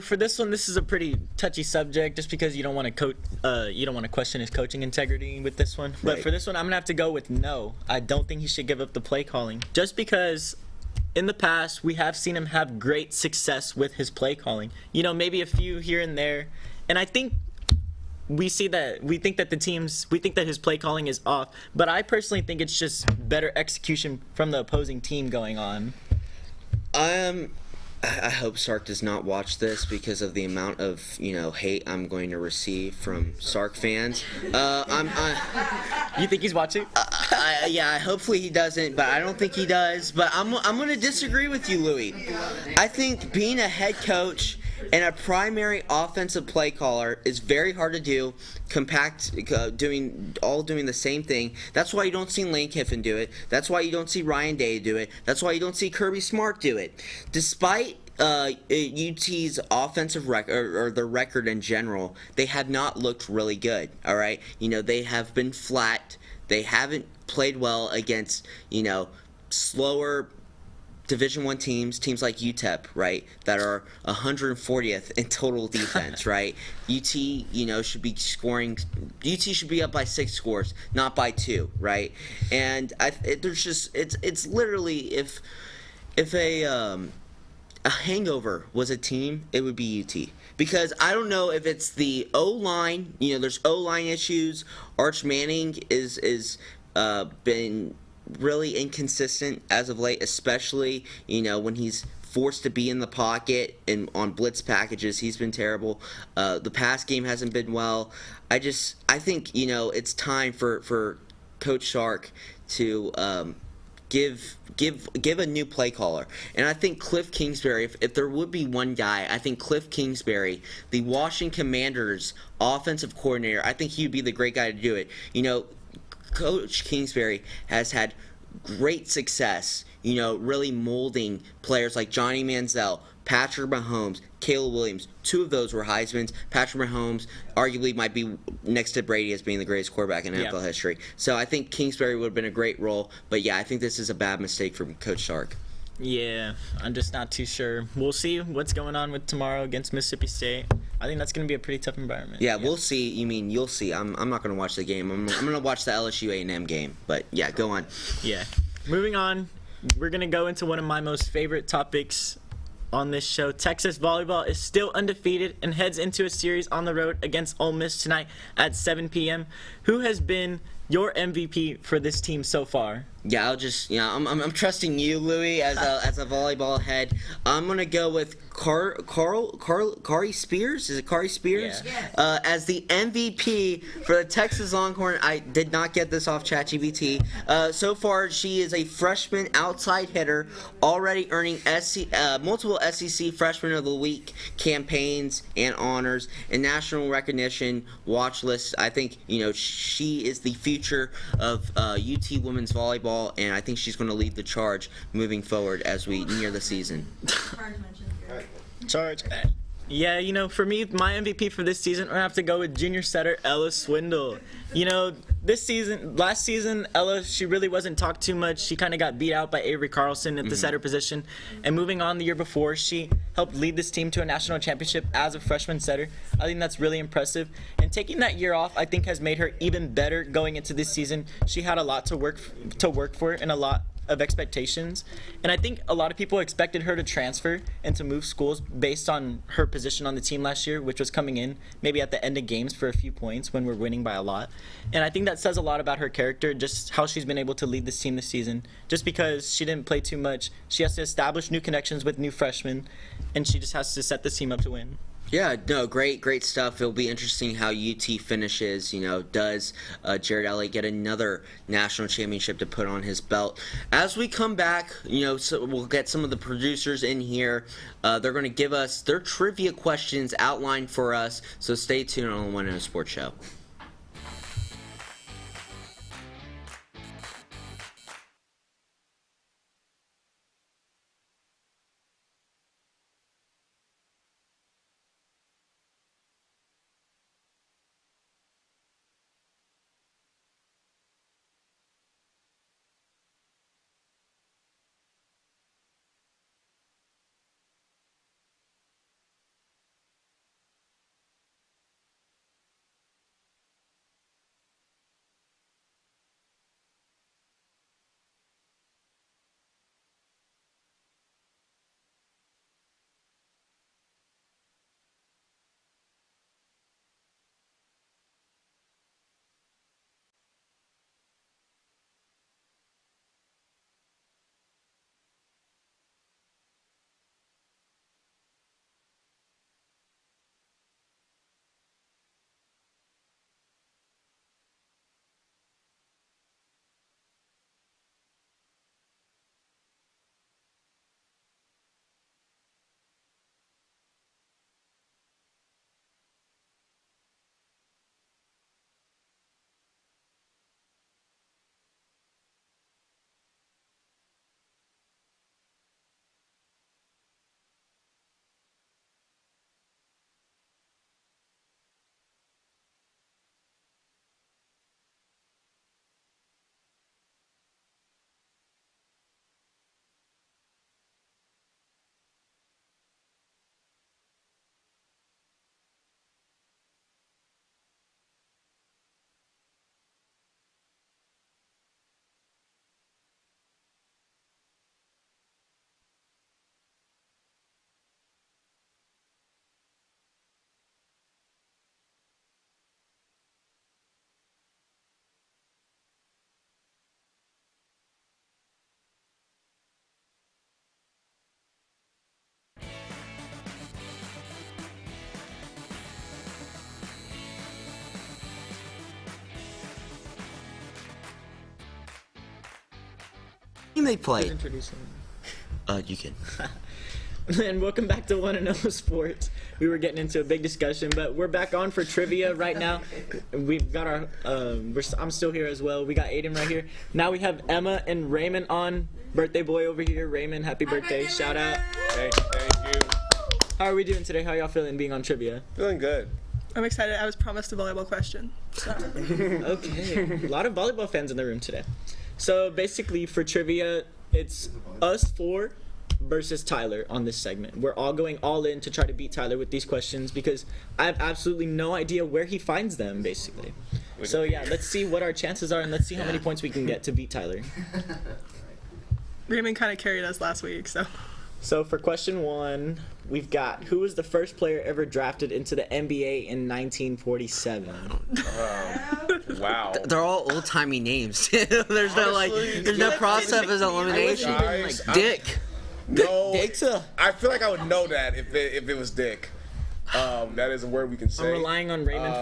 For this one, this is a pretty touchy subject, just because you don't want to question his coaching integrity with this one. But for this one, I'm gonna have to go with no. I don't think he should give up the play calling, just because in the past we have seen him have great success with his play calling. Maybe a few here and there, and I think we think that his play calling is off. But I personally think it's just better execution from the opposing team going on. I hope Sark does not watch this because of the amount of hate I'm going to receive from Sark fans. You think he's watching? Hopefully he doesn't, but I don't think he does. But I'm going to disagree with you, Louis. I think being a head coach and a primary offensive play caller is very hard to do. Doing the same thing. That's why you don't see Lane Kiffin do it. That's why you don't see Ryan Day do it. That's why you don't see Kirby Smart do it. Despite UT's offensive record, or the record in general, they have not looked really good. All right, they have been flat. They haven't played well against slower Division One teams like UTEP, right, that are 140th in total defense, right? UT, should be scoring. UT should be up by 6 scores, not by 2, right? And it's literally if a hangover was a team, it would be UT. Because I don't know if it's the O-line, there's O-line issues. Arch Manning is been really inconsistent as of late, especially, when he's forced to be in the pocket and on blitz packages. He's been terrible. The pass game hasn't been well. I think, it's time for Coach Sark to give a new play caller. And I think Cliff Kingsbury, if there would be one guy, I think Cliff Kingsbury, the Washington Commanders offensive coordinator, I think he would be the great guy to do it. Coach Kingsbury has had great success, really molding players like Johnny Manziel, Patrick Mahomes, Caleb Williams. 2 of those were Heismans. Patrick Mahomes arguably might be next to Brady as being the greatest quarterback in NFL history. So I think Kingsbury would have been a great role. But yeah, I think this is a bad mistake from Coach Sark. Yeah, I'm just not too sure. We'll see what's going on with tomorrow against Mississippi State. I think that's going to be a pretty tough environment. Yeah, we'll see. You mean you'll see. I'm not going to watch the game. I'm going to watch the LSU A&M game. But yeah, go on. Yeah. Moving on, we're going to go into one of my most favorite topics on this show. Texas volleyball is still undefeated and heads into a series on the road against Ole Miss tonight at 7 p.m. Who has been your MVP for this team so far? Yeah, I'll just I'm trusting you, Louie, as a volleyball head. I'm gonna go with Kari Spears. Is it Kari Spears? Yeah. As the MVP for the Texas Longhorn. I did not get this off ChatGPT. So far, she is a freshman outside hitter, already earning multiple SEC Freshman of the Week campaigns and honors and national recognition watch lists. I think she is the future of UT women's volleyball. And I think she's going to lead the charge moving forward as we near the season. Charge. Yeah, for me, my MVP for this season, I'm going to have to go with junior setter Ella Swindle. Last season, Ella, she really wasn't talked too much. She kind of got beat out by Avery Carlson at the setter position. And moving on the year before, she helped lead this team to a national championship as a freshman setter. I think that's really impressive. And taking that year off, I think has made her even better going into this season. She had a lot to work for and a lot of expectations, and I think a lot of people expected her to transfer and to move schools based on her position on the team last year, which was coming in maybe at the end of games for a few points when we're winning by a lot. And I think that says a lot about her character, just how she's been able to lead this team this season. Just because she didn't play too much, she has to establish new connections with new freshmen, and she just has to set this team up to win. Yeah, no, great stuff. It'll be interesting how UT finishes. Does Jared Elliott get another national championship to put on his belt? As we come back, so we'll get some of the producers in here. They're going to give us their trivia questions outlined for us. So stay tuned on the One in a Sports Show. team they play? Introduce him. You can. And welcome back to 1-0 Sports. We were getting into a big discussion, but we're back on for trivia right now. We've got our, I'm still here as well. We got Aiden right here. Now we have Emma and Raymond on. Birthday boy over here. Raymond, happy birthday. Shout out. Thank you. How are we doing today? How y'all feeling being on trivia? Feeling good. I'm excited. I was promised a volleyball question. So. Okay. A lot of volleyball fans in the room today. So basically for trivia, it's us four versus Tyler on this segment. We're all going all in to try to beat Tyler with these questions because I have absolutely no idea where he finds them, basically. So yeah, let's see what our chances are and let's see how many points we can get to beat Tyler. Raymond kind of carried us last week, so. So for question 1, we've got, who was the first player ever drafted into the NBA in 1947? Wow. They're all old-timey names. There's no process of elimination. Guys, Dick. No. Dick's I feel like I would know that if it was Dick. That is a word we can say. I'm relying on Raymond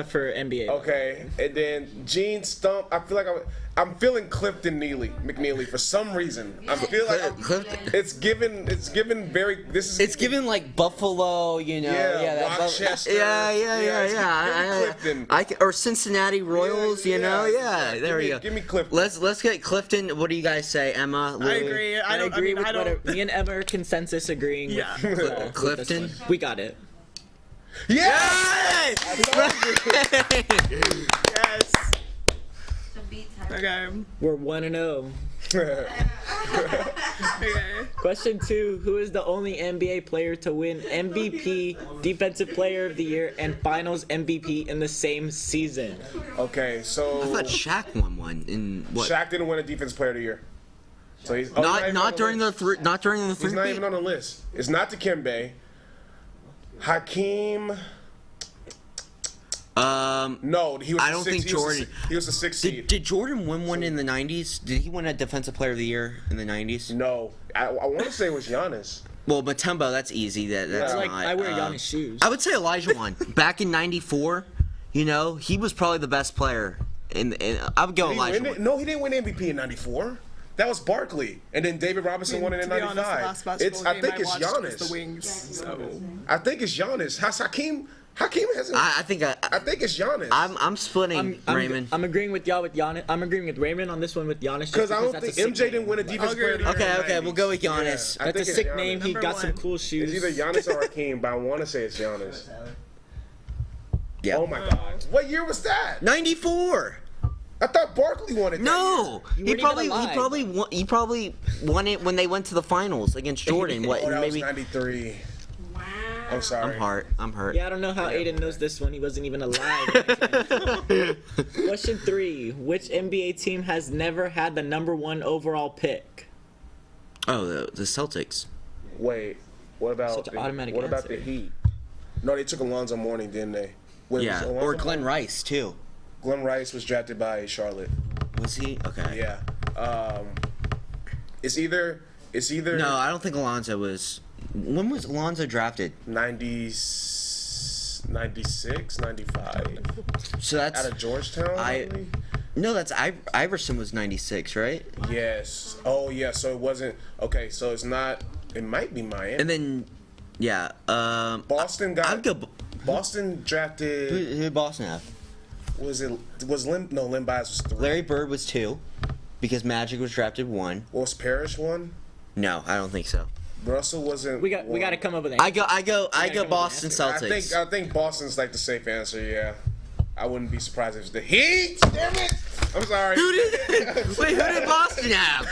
for NBA. Okay, and then Gene Stump. I feel like I'm feeling Clifton McNeely for some reason. I feel like Clifton. it's given very. This is It's given like Buffalo, you know. Yeah, Rochester. Yeah. Give me Clifton. Or Cincinnati Royals, you know. Yeah, there you go. Give me Clifton. Let's get Clifton. What do you guys say, Emma? I agree. I agree with what me and Emma are consensus agreeing Yeah. with Clifton? this one. We got it. Yes! Yes. Okay. We're 1-0. Okay. Question 2, who is the only NBA player to win MVP, Defensive Player of the Year, and Finals MVP in the same season? Okay, so I thought Shaq won one in what? Shaq didn't win a Defensive Player of the Year. So he's Not during the three. He's not even on the list. It's not Dikembe. Hakeem. No, he was. I don't think Jordan. He was a 6 seed. Did Jordan win one in the 90s? Did he win a Defensive Player of the Year in the 90s? No, I want to say it was Giannis. Well, Matumbo, that's easy. That's Like, not. I wear Giannis shoes. I would say Elijah won back in '94. You know, he was probably the best player. I would go Did he Elijah. win it? No, he didn't win MVP in '94. That was Barkley, and then David Robinson won it in To be honest, the '95. last basketball I game think I it's watched was Giannis. the Wings. So. I think it's Giannis. Has Hakeem hasn't. I think it's Giannis. I'm splitting Raymond. I'm agreeing with y'all with Giannis. I'm agreeing with Raymond on this one with Giannis. Because I don't that's think a sick MJ didn't name. win a Defensive Player of the Year. in the Okay, we'll go with 90s. Giannis. Yeah, I That's a think it's sick Giannis. name. He Number got some one. cool shoes. It's either Giannis or Hakeem, but I want to say it's Giannis. Yeah. Oh my God! What year was that? 94. I thought Barkley won it. that No, You he weren't probably even alive. probably won it when they went to the finals against Jordan. What? year. Oh, that Maybe. was '93. Wow. I'm sorry. I'm hurt. Yeah, I don't know how Aiden knows this one. He wasn't even alive. Question 3. Which NBA team has never had the number 1 overall pick? Oh, the Celtics. Wait. What about Such an automatic What about answer. the Heat? No, they took Alonzo Mourning, didn't they? Wait, Yeah, was Alonzo or Glenn Mourning? Rice too. Glenn Rice was drafted by Charlotte. Was he? Okay. Yeah. It's either No, I don't think Alonzo was. When was Alonzo drafted? 96, 95. So that's Out of Georgetown, I believe? No, that's Iverson was 96, right? Yes. Oh, yeah. So it wasn't. Okay, so it's not. It might be Miami. And then, yeah. Boston got. I'd go. Boston drafted. Who did Boston have? Was Lim? No, Lim Bias was 3. Larry Bird was 2, because Magic was drafted 1. Was Parrish 1? No, I don't think so. Russell wasn't. We got to come up with an I go come up Boston with an Celtics. I think Boston's like the safe answer. Yeah. I wouldn't be surprised if it's the Heat. Damn it! I'm sorry. Wait, who did Boston have?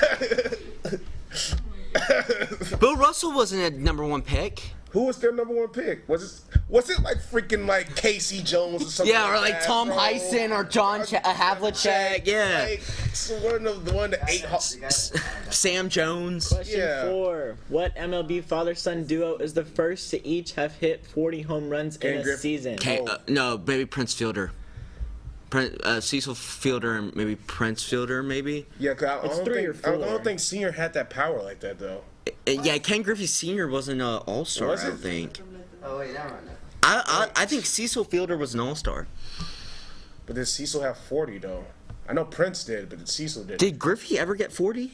Bill Russell wasn't a number 1 pick. Who was their number 1 pick? Was it like freaking like Casey Jones or something? Yeah, or like that, Tom bro? Heisen or John Havlicek. Yeah. Like, so one of the one that ate. Sam Jones. Question Yeah. 4. What MLB father-son duo is the first to each have hit 40 home runs in a Griffey. season? No, maybe Prince Fielder. Cecil Fielder and maybe Prince Fielder, maybe. Yeah, cause It's 3 or 4. I don't think Senior had that power like that though. Yeah, Ken Griffey Sr. wasn't an all-star, Was I it? don't think. Oh wait, never mind. I think Cecil Fielder was an all-star. But did Cecil have 40 though? I know Prince did, but Cecil did. Did Griffey ever get 40?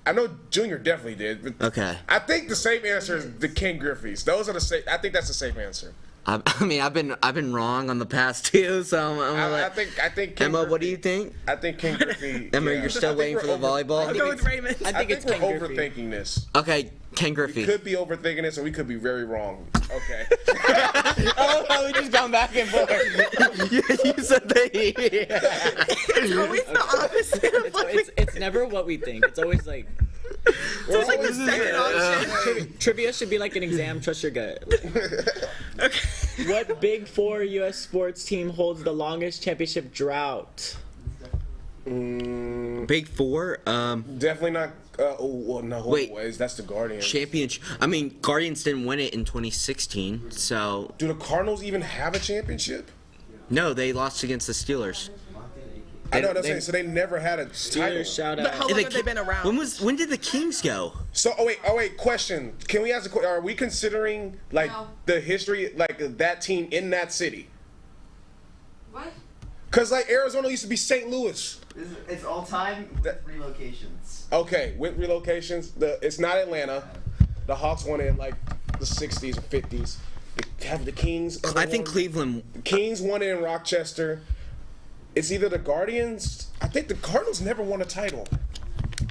I know Junior definitely did. But Okay. I think the safe answer is the Ken Griffey's. Those are the safe. I think that's the safe answer. I mean, I've been wrong on the past two, so I'm gonna I let, think Ken Emma, Griffey, what do you think? I think Ken Griffey. Emma, yeah. you're still I think waiting for the we're volleyball? I'll go with Raymond. I think it's we're Ken Griffey. overthinking this. Okay, Ken Griffey. We could be overthinking this, or we could be very wrong. Okay. Oh, we just gone back and forth. You said they. It's always the opposite of what It's never what we think. It's always like it's like the second option. trivia should be like an exam. Trust your gut. Okay. What Big Four U.S. sports team holds the longest championship drought? Big Four. Definitely not. No. Wait. Ways. That's the Guardians. Championship. I mean, Guardians didn't win it in 2016, so Do the Cardinals even have a championship? no, they lost against the Steelers. I know what I'm saying. So they never had a title. Steelers, shout But out. how long have they been around? When did the Kings go? So oh wait. Question. Can we ask a question? Are we considering like the history, like that team in that city? What? Cause like Arizona used to be St. Louis. It's all time with relocations. Okay, with relocations, it's not Atlanta. The Hawks won it in like the 60s or 50s. They have the Kings. I think Cleveland. Kings won it in Rochester. It's either the Guardians. I think the Cardinals never won a title.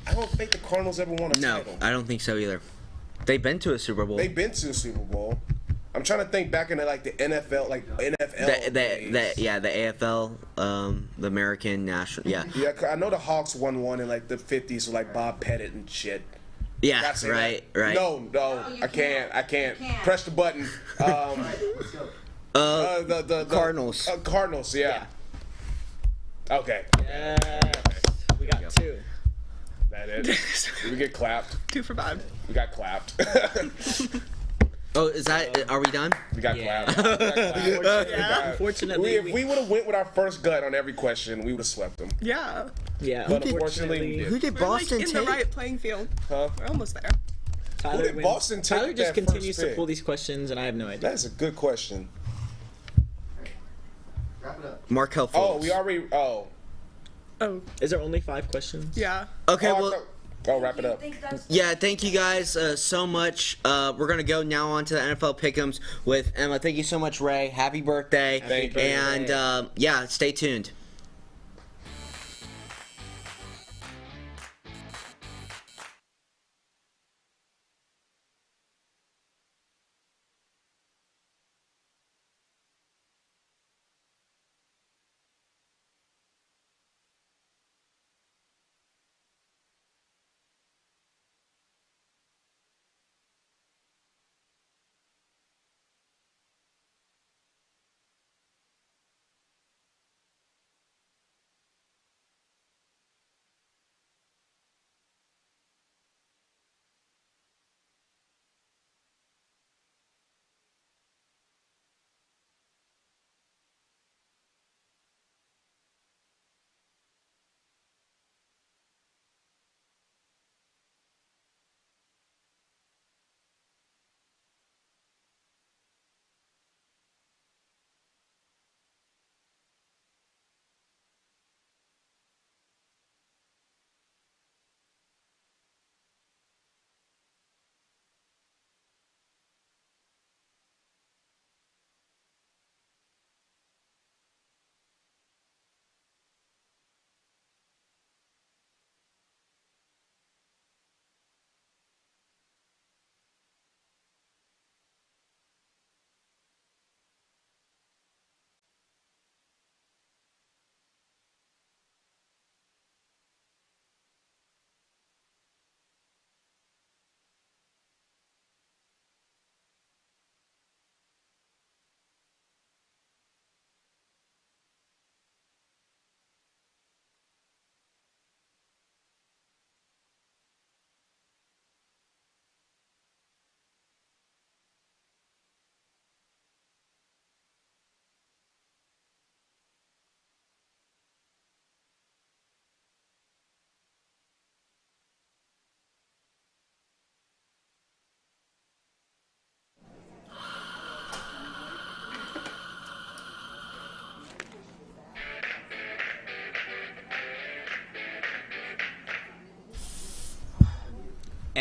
I don't think the Cardinals ever won a No, title. I don't think so either. They've been to a Super Bowl. They've been to the Super Bowl. I'm trying to think back into like the NFL, like NFL. the AFL, the American National. Yeah. Yeah, 'cause I know the Hawks won one in like the 50s with like Bob Pettit and shit. Yeah. Gotta say Right. that. Right. No, you I can't. can't. I can't. You can't. Press the button. Let's go. The Cardinals. Cardinals, yeah. Okay. Yes. We got two. That is. We get clapped. 2 for 5. We got clapped. Oh, is that? Are we done? We got Yeah. clapped. We got clapped. Yeah. Unfortunately, If we would have went with our first gut on every question, we would have swept them. Yeah. yeah. But unfortunately, we did. Who did We're like Boston in take? the right playing field. Huh? We're almost there. Tyler Who did wins. Boston take Tyler just that first continues to pick? pull these questions, and I have no idea. That's a good question. Wrap it up. Markel Fultz. Oh, we already. Oh. Oh, Is there only 5 questions? yeah. Okay. Oh, I Well. thought- oh, wrap it up. Yeah, thank you guys so much. We're gonna go now on to the NFL Pick'ems with Emma. Thank you so much, Ray. Happy birthday! Thank you. And yeah, stay tuned.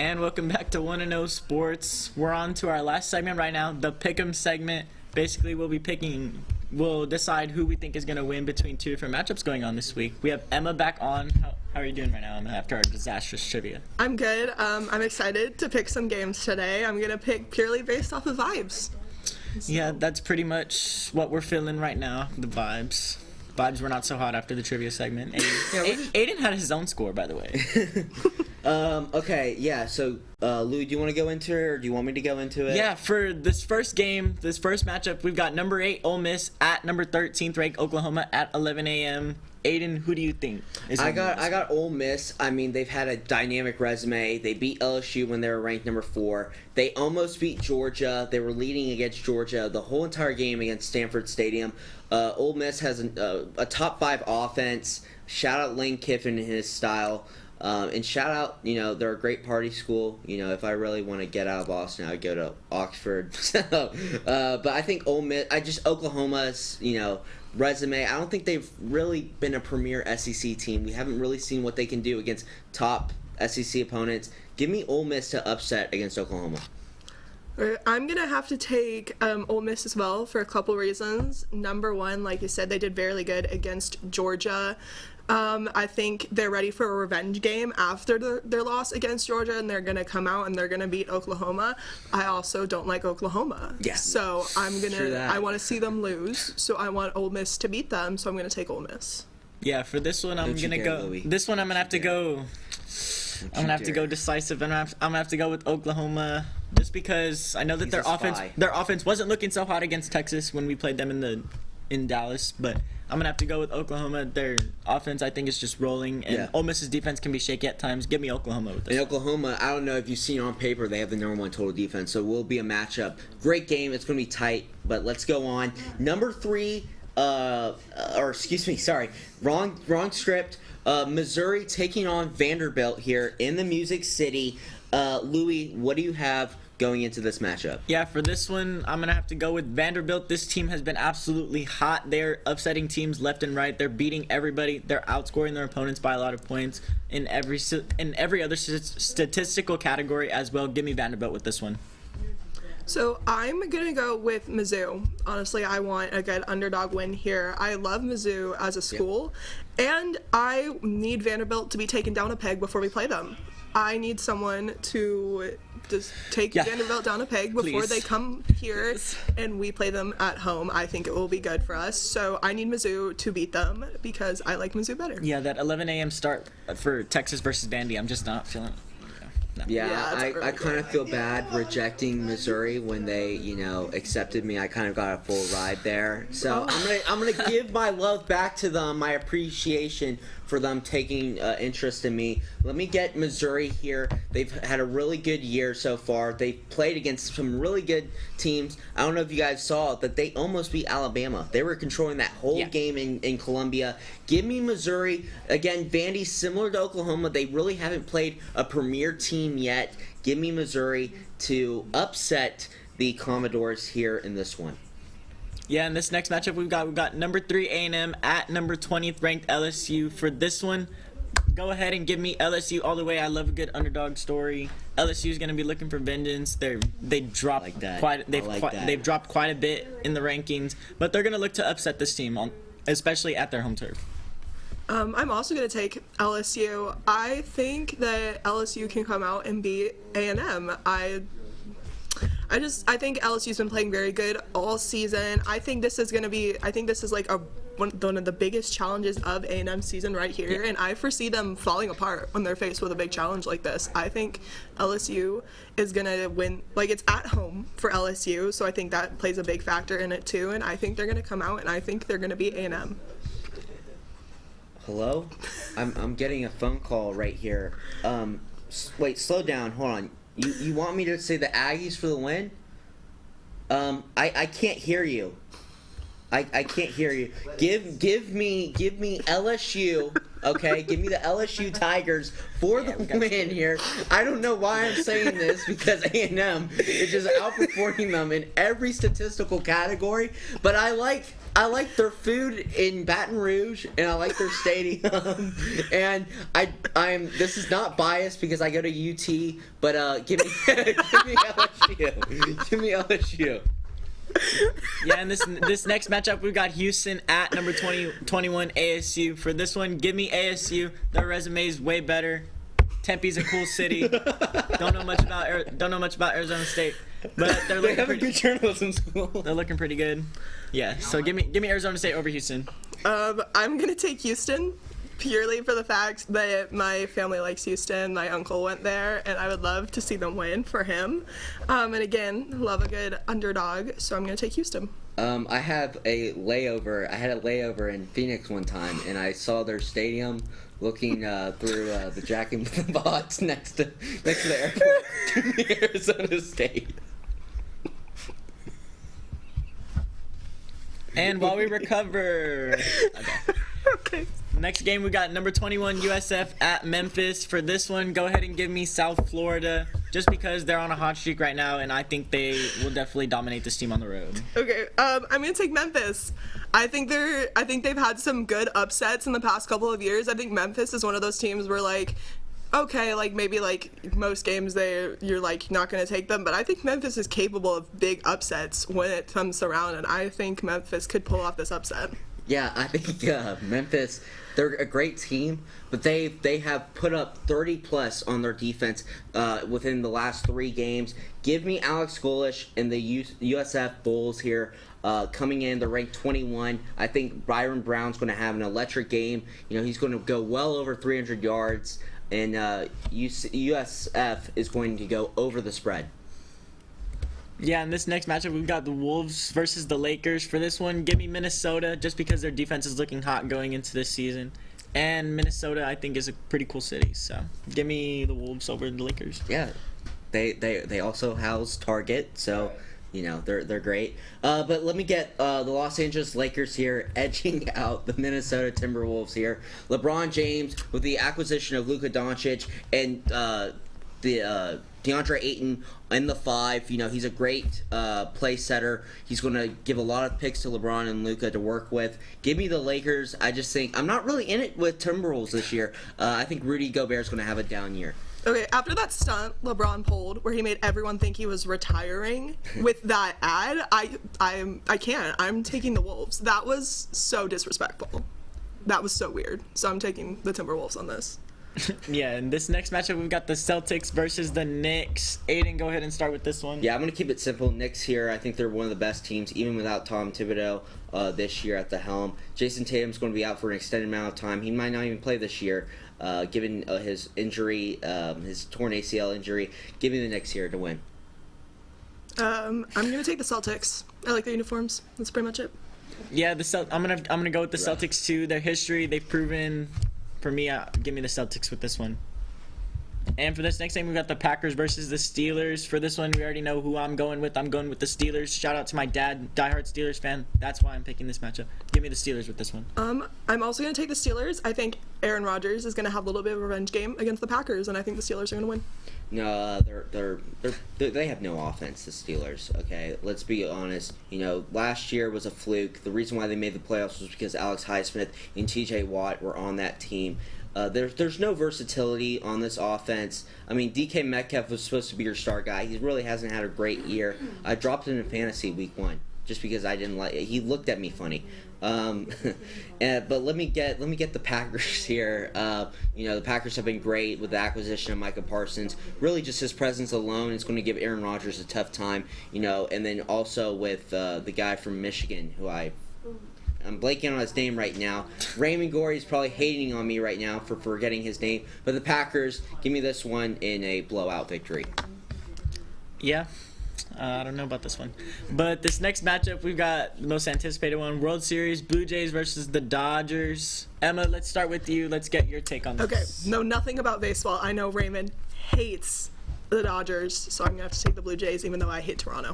And welcome back to 1-0 Sports. We're on to our last segment right now, the Pick'em segment. Basically, we'll decide who we think is going to win between two different matchups going on this week. We have Emma back on. How are you doing right now, Emma, after our disastrous trivia? I'm good. I'm excited to pick some games today. I'm going to pick purely based off of vibes. Yeah, that's pretty much what we're feeling right now, the vibes. Vibes were not so hot after the trivia segment. Aiden had his own score, by the way. Okay, yeah, so, Lou, do you want to go into it, or do you want me to go into it? Yeah, for this first game, this first matchup, we've got number 8 Ole Miss at number 13th ranked Oklahoma at 11 a.m. Aiden, who do you think is I got Ole Miss. I mean, they've had a dynamic resume. They beat LSU when they were ranked number 4. They almost beat Georgia. They were leading against Georgia the whole entire game against Stanford Stadium. Ole Miss has a top 5 offense. Shout out Lane Kiffin and his style. And shout out, they're a great party school. If I really want to get out of Boston, I would go to Oxford. But I think Ole Miss, Oklahoma's, resume, I don't think they've really been a premier SEC team. We haven't really seen what they can do against top SEC opponents. Give me Ole Miss to upset against Oklahoma. I'm going to have to take Ole Miss as well for a couple reasons. Number one, like you said, they did very good against Georgia. I think they're ready for a revenge game after their loss against Georgia, and they're going to come out and they're going to beat Oklahoma. I also don't like Oklahoma. Yeah. So I want to see them lose. So I want Ole Miss to beat them, so I'm going to take Ole Miss. Yeah, for this one, I'm going to go. Louis. This one, I'm going to have to go. I'm going to have to go decisive, and I'm going to have to go with Oklahoma just because I know that their offense wasn't looking so hot against Texas when we played them in Dallas, but I'm going to have to go with Oklahoma. Their offense, I think, is just rolling, and Ole Miss's defense can be shaky at times. Give me Oklahoma with this. In Oklahoma, I don't know if you've seen on paper, they have the number 1 total defense, so it will be a matchup. Great game. It's going to be tight, but let's go on. Number 3, wrong script. Missouri taking on Vanderbilt here in the Music City. Louis, what do you have going into this matchup? Yeah, for this one, I'm going to have to go with Vanderbilt. This team has been absolutely hot. They're upsetting teams left and right. They're beating everybody. They're outscoring their opponents by a lot of points in every other statistical category as well. Give me Vanderbilt with this one. So I'm going to go with Mizzou. Honestly, I want a good underdog win here. I love Mizzou as a school, and I need Vanderbilt to be taken down a peg before we play them. I need someone to just take Vanderbilt down a peg before they come here and we play them at home. I think it will be good for us. So I need Mizzou to beat them because I like Mizzou better. Yeah, that 11 a.m. start for Texas versus Vandy, I'm just not feeling it. No. I kind of feel bad rejecting Missouri when they, accepted me. I kind of got a full ride there. So I'm gonna give my love back to them, my appreciation for them taking interest in me. Let me get Missouri here. They've had a really good year so far. They've played against some really good teams. I don't know if you guys saw that they almost beat Alabama. They were controlling that whole game in Columbia. Give me Missouri. Again, Vandy, similar to Oklahoma, they really haven't played a premier team yet. Give me Missouri to upset the Commodores here in this one. Yeah, in this next matchup we've got number 3 A&M at number 20th ranked LSU. For this one, go ahead and give me LSU all the way. I love a good underdog story. LSU is going to be looking for vengeance. They've dropped quite a bit in the rankings, but they're going to look to upset this team, especially at their home turf. I'm also going to take LSU. I think that LSU can come out and beat A&M. I think LSU's been playing very good all season. I think this is like one of the biggest challenges of A&M's season right here, and I foresee them falling apart when they're faced with a big challenge like this. I think LSU is going to win. Like, it's at home for LSU, so I think that plays a big factor in it too, and I think they're going to come out, and I think they're going to beat A&M. Hello? I'm getting a phone call right here. Wait, slow down. Hold on. You want me to say the Aggies for the win? I can't hear you. I can't hear you. Give me LSU Okay, give me the LSU Tigers for the win here. I don't know why I'm saying this because A&M is just outperforming them in every statistical category. But I like their food in Baton Rouge, and I like their stadium. And I'm this is not biased because I go to UT, but give me LSU. Give me LSU. Yeah, and this next matchup, we've got Houston at number 21 ASU. For this one, give me ASU. Their resume is way better. Tempe's a cool city. Don't know much about Arizona State, but They have a good journalism school. They're looking pretty good. Yeah, so give me Arizona State over Houston. I'm gonna take Houston purely for the fact that my family likes Houston. My uncle went there, and I would love to see them win for him. And again, love a good underdog, so I'm gonna take Houston. I have a layover. I had a layover in Phoenix one time, and I saw their stadium looking through the Jack in the Box next to the airport to Arizona State. And while we recover, Okay. next game we got number 21 USF at Memphis. For this one, go ahead and give me South Florida, just because they're on a hot streak right now, and I think they will definitely dominate this team on the road. Okay, I'm gonna take Memphis. I think they've had some good upsets in the past couple of years. I think Memphis is one of those teams where like, okay, like maybe like most games you're like not gonna take them, but I think Memphis is capable of big upsets when it comes around, and I think Memphis could pull off this upset. Yeah, I think Memphis, they're a great team, but they have put up 30 plus on their defense within the last 3 games. Give me Alex Golish and the USF Bulls here coming in. They're ranked 21. I think Byron Brown's going to have an electric game. You know, he's going to go well over 300 yards, and USF is going to go over the spread. Yeah, in this next matchup, we've got the Wolves versus the Lakers. For this one, give me Minnesota, just because their defense is looking hot going into this season. And Minnesota, I think, is a pretty cool city. So give me the Wolves over the Lakers. Yeah, they also house Target, so you know they're great. But let me get the Los Angeles Lakers here edging out the Minnesota Timberwolves here. LeBron James with the acquisition of Luka Doncic and the DeAndre Ayton in the 5. You know, he's a great play setter. He's going to give a lot of picks to LeBron and Luka to work with. Give me the Lakers. I just think I'm not really in it with Timberwolves this year. I think Rudy Gobert's going to have a down year. Okay, after that stunt LeBron pulled where he made everyone think he was retiring with that ad, I can't. I'm taking the Wolves. That was so disrespectful. That was so weird. So I'm taking the Timberwolves on this. Yeah, in this next matchup, we've got the Celtics versus the Knicks. Aiden, go ahead and start with this one. Yeah, I'm going to keep it simple. Knicks here. I think they're one of the best teams, even without Tom Thibodeau this year at the helm. Jason Tatum's going to be out for an extended amount of time. He might not even play this year, given his injury, his torn ACL injury. Give me the Knicks here to win. I'm going to take the Celtics. I like their uniforms. That's pretty much it. Yeah, I'm gonna go with the Celtics too. Their history, they've proven. For me, give me the Celtics with this one. And for this next game, we've got the Packers versus the Steelers. For this one, we already know who I'm going with. I'm going with the Steelers. Shout out to my dad, diehard Steelers fan. That's why I'm picking this matchup. Give me the Steelers with this one. I'm also going to take the Steelers. I think Aaron Rodgers is going to have a little bit of a revenge game against the Packers, and I think the Steelers are going to win. No, they have no offense, the Steelers. Okay, let's be honest. You know, last year was a fluke. The reason why they made the playoffs was because Alex Highsmith and T.J. Watt were on that team. There's no versatility on this offense. I mean, DK Metcalf was supposed to be your star guy. He really hasn't had a great year. I dropped him in fantasy week 1 just because I didn't like it. He looked at me funny. But let me get the Packers here. You know, the Packers have been great with the acquisition of Micah Parsons. Really, just his presence alone is going to give Aaron Rodgers a tough time. You know, and then also with the guy from Michigan who I'm blanking on his name right now. Raymond Gorey's probably hating on me right now for forgetting his name. But the Packers, give me this one in a blowout victory. Yeah. I don't know about this one. But this next matchup, we've got the most anticipated one. World Series, Blue Jays versus the Dodgers. Emma, let's start with you. Let's get your take on this. Okay, know nothing about baseball. I know Raymond hates the Dodgers, so I'm going to have to take the Blue Jays, even though I hate Toronto.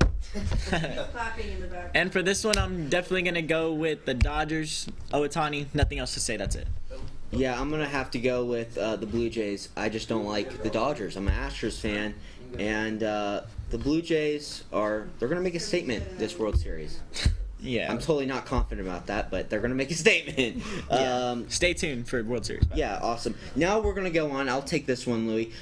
Clapping in the back. And for this one, I'm definitely going to go with the Dodgers. Ohtani, nothing else to say. That's it. Yeah, I'm gonna have to go with the Blue Jays. I just don't like the Dodgers. I'm an Astros fan, and the Blue Jays they're gonna make a statement this World Series. Yeah. I'm totally not confident about that, but they're gonna make a statement. Stay tuned for World Series. Yeah, awesome. Now we're gonna go on. I'll take this one, Louis.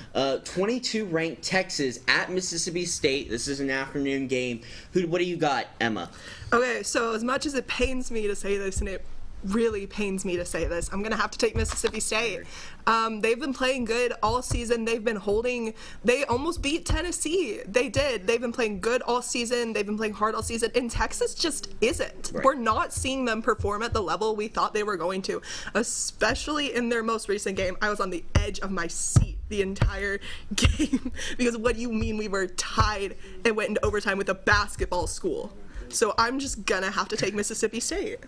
22 ranked Texas at Mississippi State. This is an afternoon game. What do you got, Emma? Okay, so as much as it pains me to say this, and it really pains me to say this, I'm gonna have to take Mississippi State. They've been playing good all season. They almost beat Tennessee. They did. They've been playing good all season. They've been playing hard all season, and Texas just isn't. Right. We're not seeing them perform at the level we thought they were going to, especially in their most recent game. I was on the edge of my seat the entire game because what do you mean we were tied and went into overtime with a basketball school? So I'm just gonna have to take Mississippi State.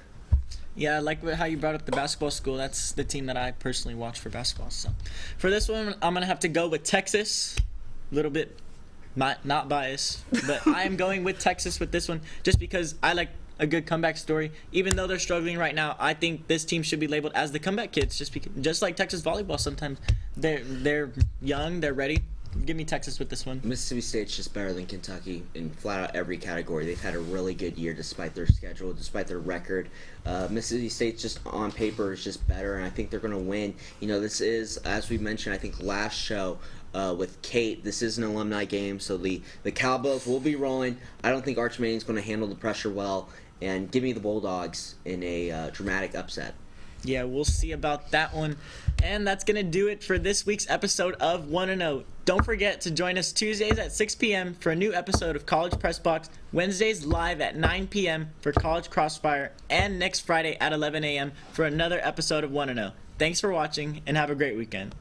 Yeah, I like how you brought up the basketball school. That's the team that I personally watch for basketball. So for this one, I'm going to have to go with Texas. A little bit not biased, but I am going with Texas with this one just because I like a good comeback story. Even though they're struggling right now, I think this team should be labeled as the comeback kids just like Texas volleyball sometimes. They're young, they're ready. Give me Texas with this one. Mississippi State's just better than Kentucky in flat out every category. They've had a really good year despite their schedule, despite their record. Mississippi State just on paper is just better, and I think they're going to win. You know, this is, as we mentioned, I think last show with Kate, this is an alumni game, so the cowbells will be rolling. I don't think Arch Manning's going to handle the pressure well, and give me the Bulldogs in a dramatic upset. Yeah, we'll see about that one. And that's going to do it for this week's episode of 1-0. Don't forget to join us Tuesdays at 6 p.m. for a new episode of College Press Box, Wednesdays live at 9 p.m. for College Crossfire, and next Friday at 11 a.m. for another episode of 1-0. Thanks for watching, and have a great weekend.